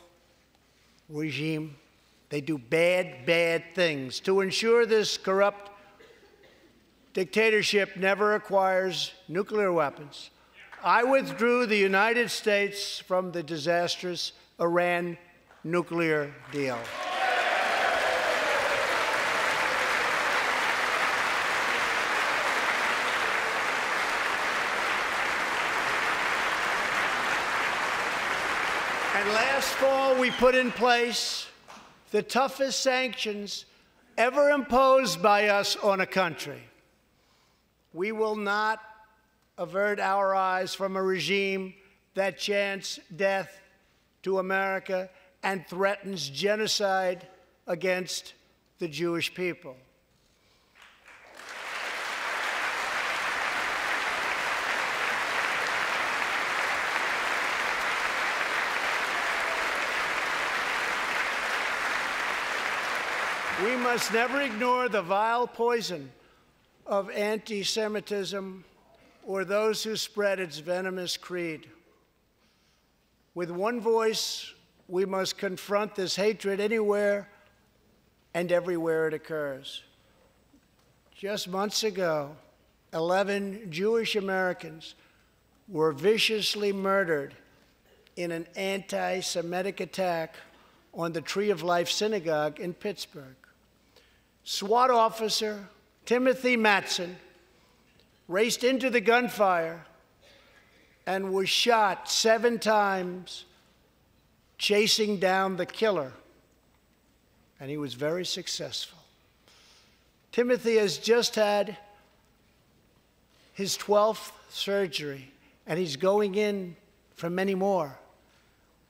regime. They do bad, bad things. To ensure this corrupt dictatorship never acquires nuclear weapons, I withdrew the United States from the disastrous Iran nuclear deal. And last fall, we put in place the toughest sanctions ever imposed by us on a country. We will not avert our eyes from a regime that chants death to America and threatens genocide against the Jewish people. We must never ignore the vile poison of anti-Semitism or those who spread its venomous creed. With one voice, we must confront this hatred anywhere and everywhere it occurs. Just months ago, 11 Jewish Americans were viciously murdered in an anti-Semitic attack on the Tree of Life Synagogue in Pittsburgh. SWAT officer Timothy Matson raced into the gunfire and was shot 7 times chasing down the killer, and he was very successful. Timothy has just had his 12th surgery, and he's going in for many more.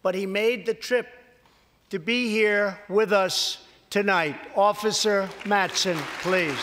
but he made the trip to be here with us tonight. Officer Mattson, please.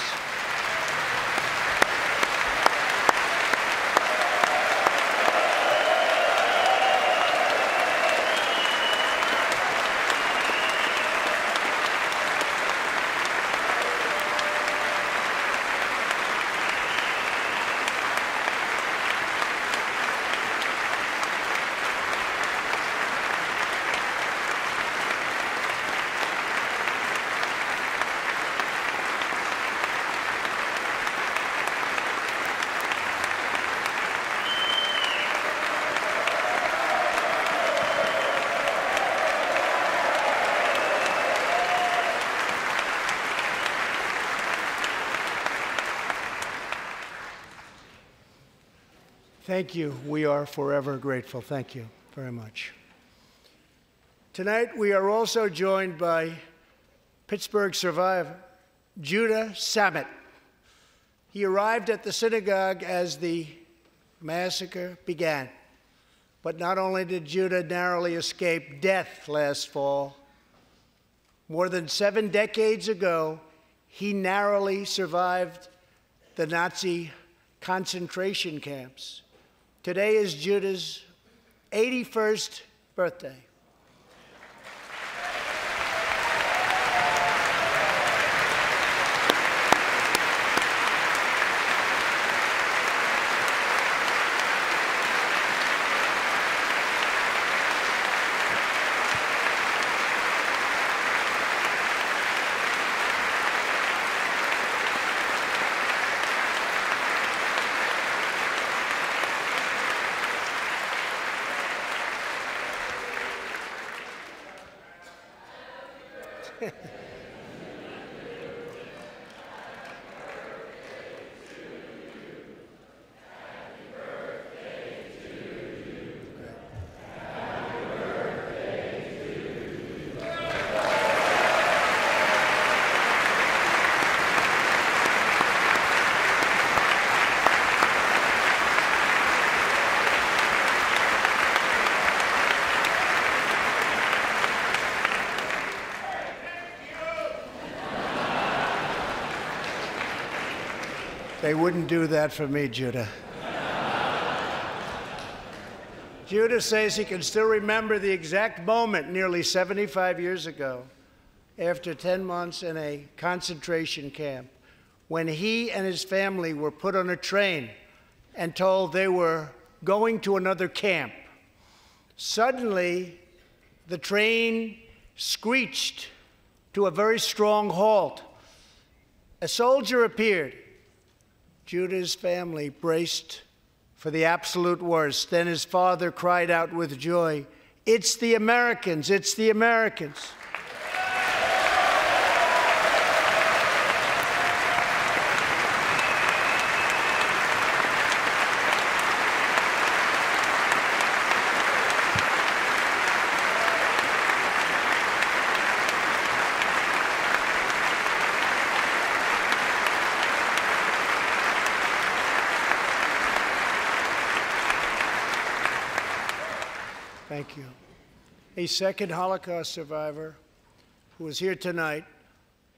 Thank you. We are forever grateful. Thank you very much. Tonight, we are also joined by Pittsburgh survivor, Judah Samet. He arrived at the synagogue as the massacre began. But not only did Judah narrowly escape death last fall, more than 7 decades ago, he narrowly survived the Nazi concentration camps. Today is Judah's 81st birthday. They wouldn't do that for me, Judah. Judah says he can still remember the exact moment nearly 75 years ago, after 10 months in a concentration camp, when he and his family were put on a train and told they were going to another camp. Suddenly, the train screeched to a very strong halt. A soldier appeared. Judah's family braced for the absolute worst. Then his father cried out with joy, "It's the Americans, it's the Americans." Thank you. A second Holocaust survivor who is here tonight,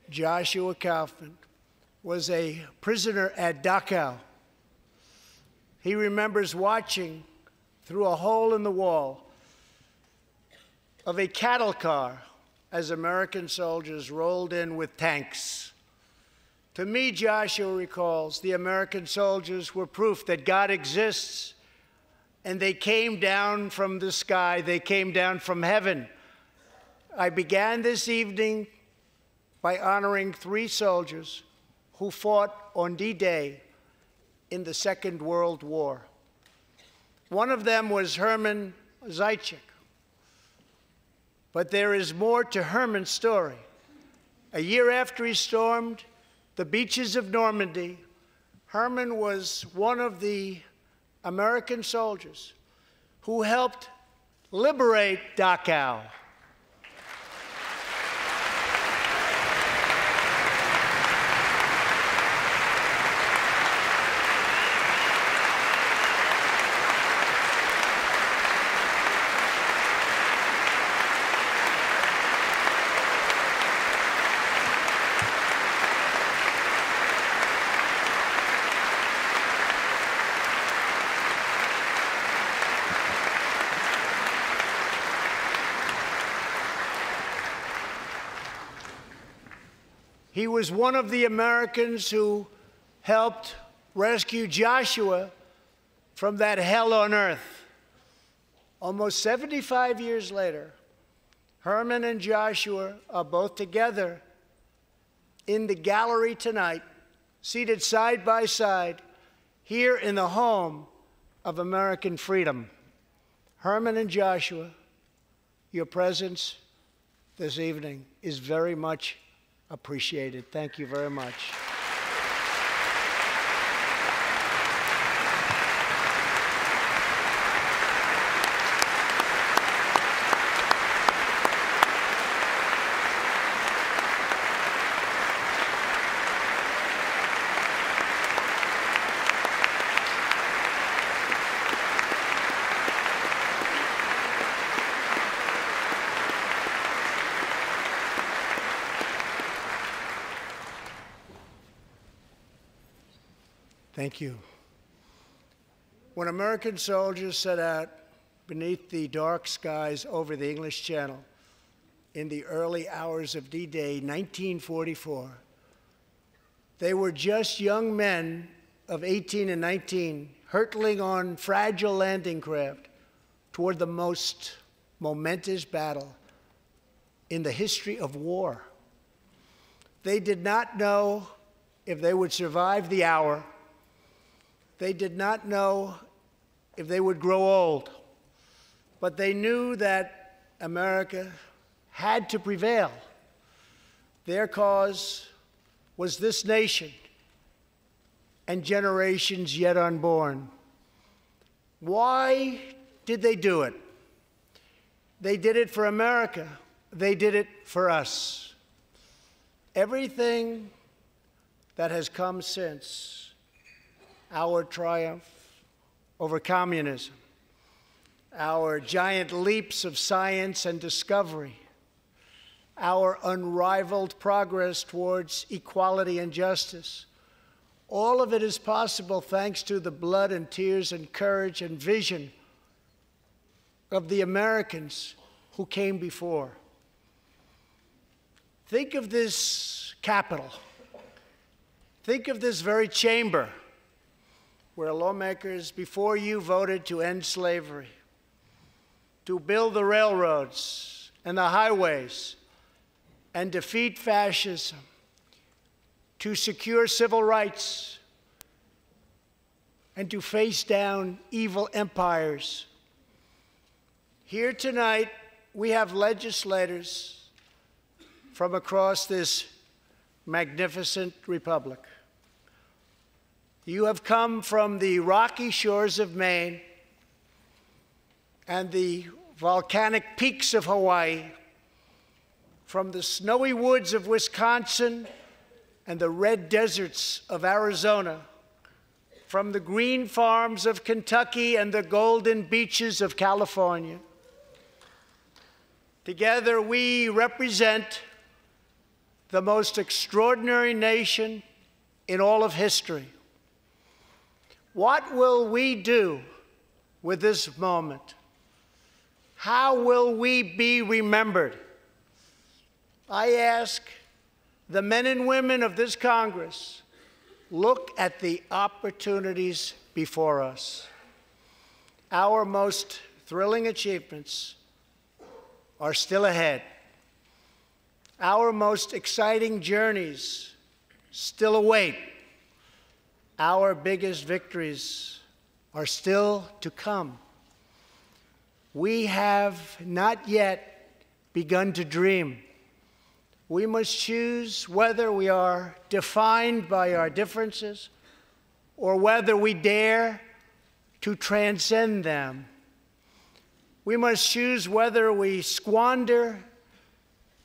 Joshua Kaufman, was a prisoner at Dachau. He remembers watching through a hole in the wall of a cattle car as American soldiers rolled in with tanks. To me, Joshua recalls, the American soldiers were proof that God exists. And they came down from the sky. They came down from heaven. I began this evening by honoring 3 soldiers who fought on D-Day in the Second World War. One of them was Herman Zaitchik. But there is more to Herman's story. A year after he stormed the beaches of Normandy, Herman was one of the American soldiers who helped liberate Dachau. He was one of the Americans who helped rescue Joshua from that hell on earth. Almost 75 years later, Herman and Joshua are both together in the gallery tonight, seated side by side, here in the home of American freedom. Herman and Joshua, your presence this evening is very much appreciated. Thank you very much. Thank you. When American soldiers set out beneath the dark skies over the English Channel in the early hours of D-Day 1944, they were just young men of 18 and 19 hurtling on fragile landing craft toward the most momentous battle in the history of war. They did not know if they would survive the hour. They did not know if they would grow old, but they knew that America had to prevail. Their cause was this nation and generations yet unborn. Why did they do it? They did it for America. They did it for us. Everything that has come since our triumph over communism, our giant leaps of science and discovery, our unrivaled progress towards equality and justice, all of it is possible thanks to the blood and tears and courage and vision of the Americans who came before. Think of this Capitol. Think of this very chamber where lawmakers before you voted to end slavery, to build the railroads and the highways, and defeat fascism, to secure civil rights, and to face down evil empires. Here tonight, we have legislators from across this magnificent republic. You have come from the rocky shores of Maine and the volcanic peaks of Hawaii, from the snowy woods of Wisconsin and the red deserts of Arizona, from the green farms of Kentucky and the golden beaches of California. Together, we represent the most extraordinary nation in all of history. What will we do with this moment? How will we be remembered? I ask the men and women of this Congress, look at the opportunities before us. Our most thrilling achievements are still ahead. Our most exciting journeys still await. Our biggest victories are still to come. We have not yet begun to dream. We must choose whether we are defined by our differences or whether we dare to transcend them. We must choose whether we squander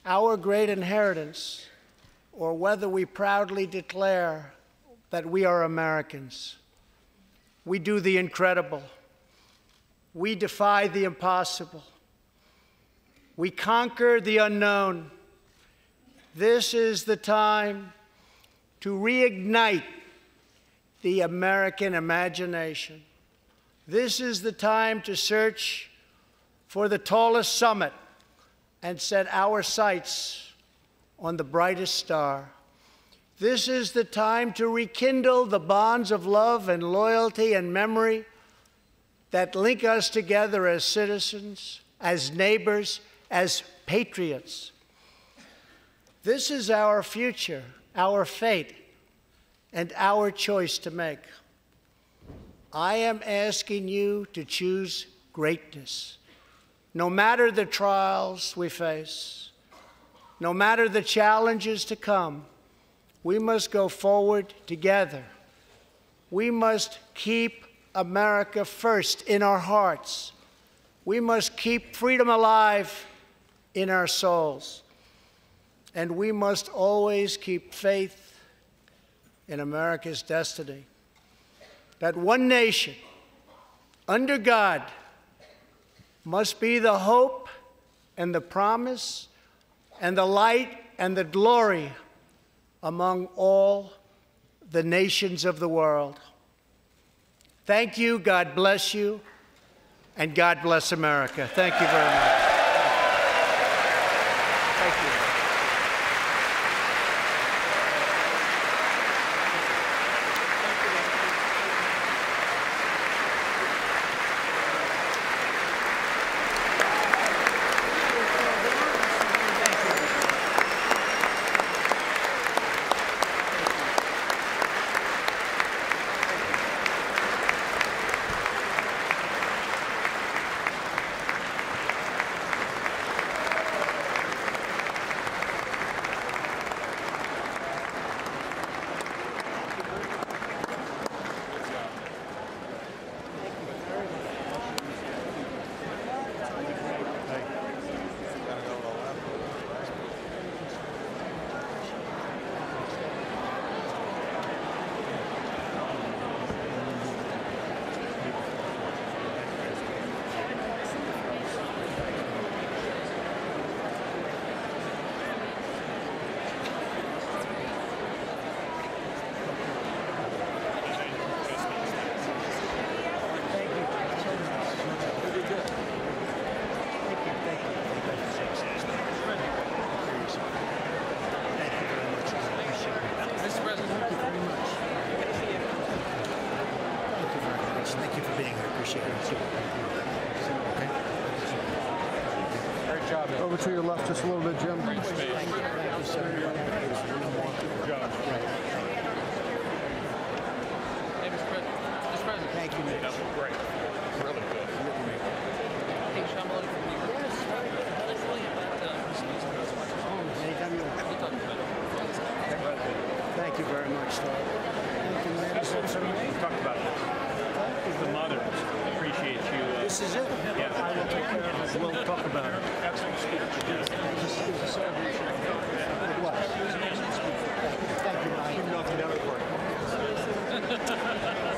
our great inheritance or whether we proudly declare that we are Americans. We do the incredible. We defy the impossible. We conquer the unknown. This is the time to reignite the American imagination. This is the time to search for the tallest summit and set our sights on the brightest star. This is the time to rekindle the bonds of love and loyalty and memory that link us together as citizens, as neighbors, as patriots. This is our future, our fate, and our choice to make. I am asking you to choose greatness. No matter the trials we face, no matter the challenges to come, we must go forward together. We must keep America first in our hearts. We must keep freedom alive in our souls. And we must always keep faith in America's destiny. That one nation, under God, must be the hope and the promise and the light and the glory among all the nations of the world. Thank you, God bless you, and God bless America. Thank you very much. Thank you. Over to your left just a little bit, Jim. Thank you, sir. Hey, Mr. President. Thank you, That was great. Really good. Hey, Shyamalan from New York. Yes. Let's tell you about Thank you very much, sir. Thank you, man. We talked about the mothers. Appreciate you. This is it. Yeah. I will take care of it. We'll talk about it. Excellent speech. This is a celebration. It was. Thank you, Mike. Keep nothing down the court.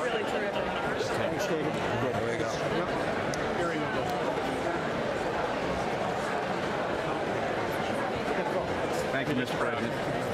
Really terrific. Thanks, David. Good, there you go. Very good. Thank you, Mr. President.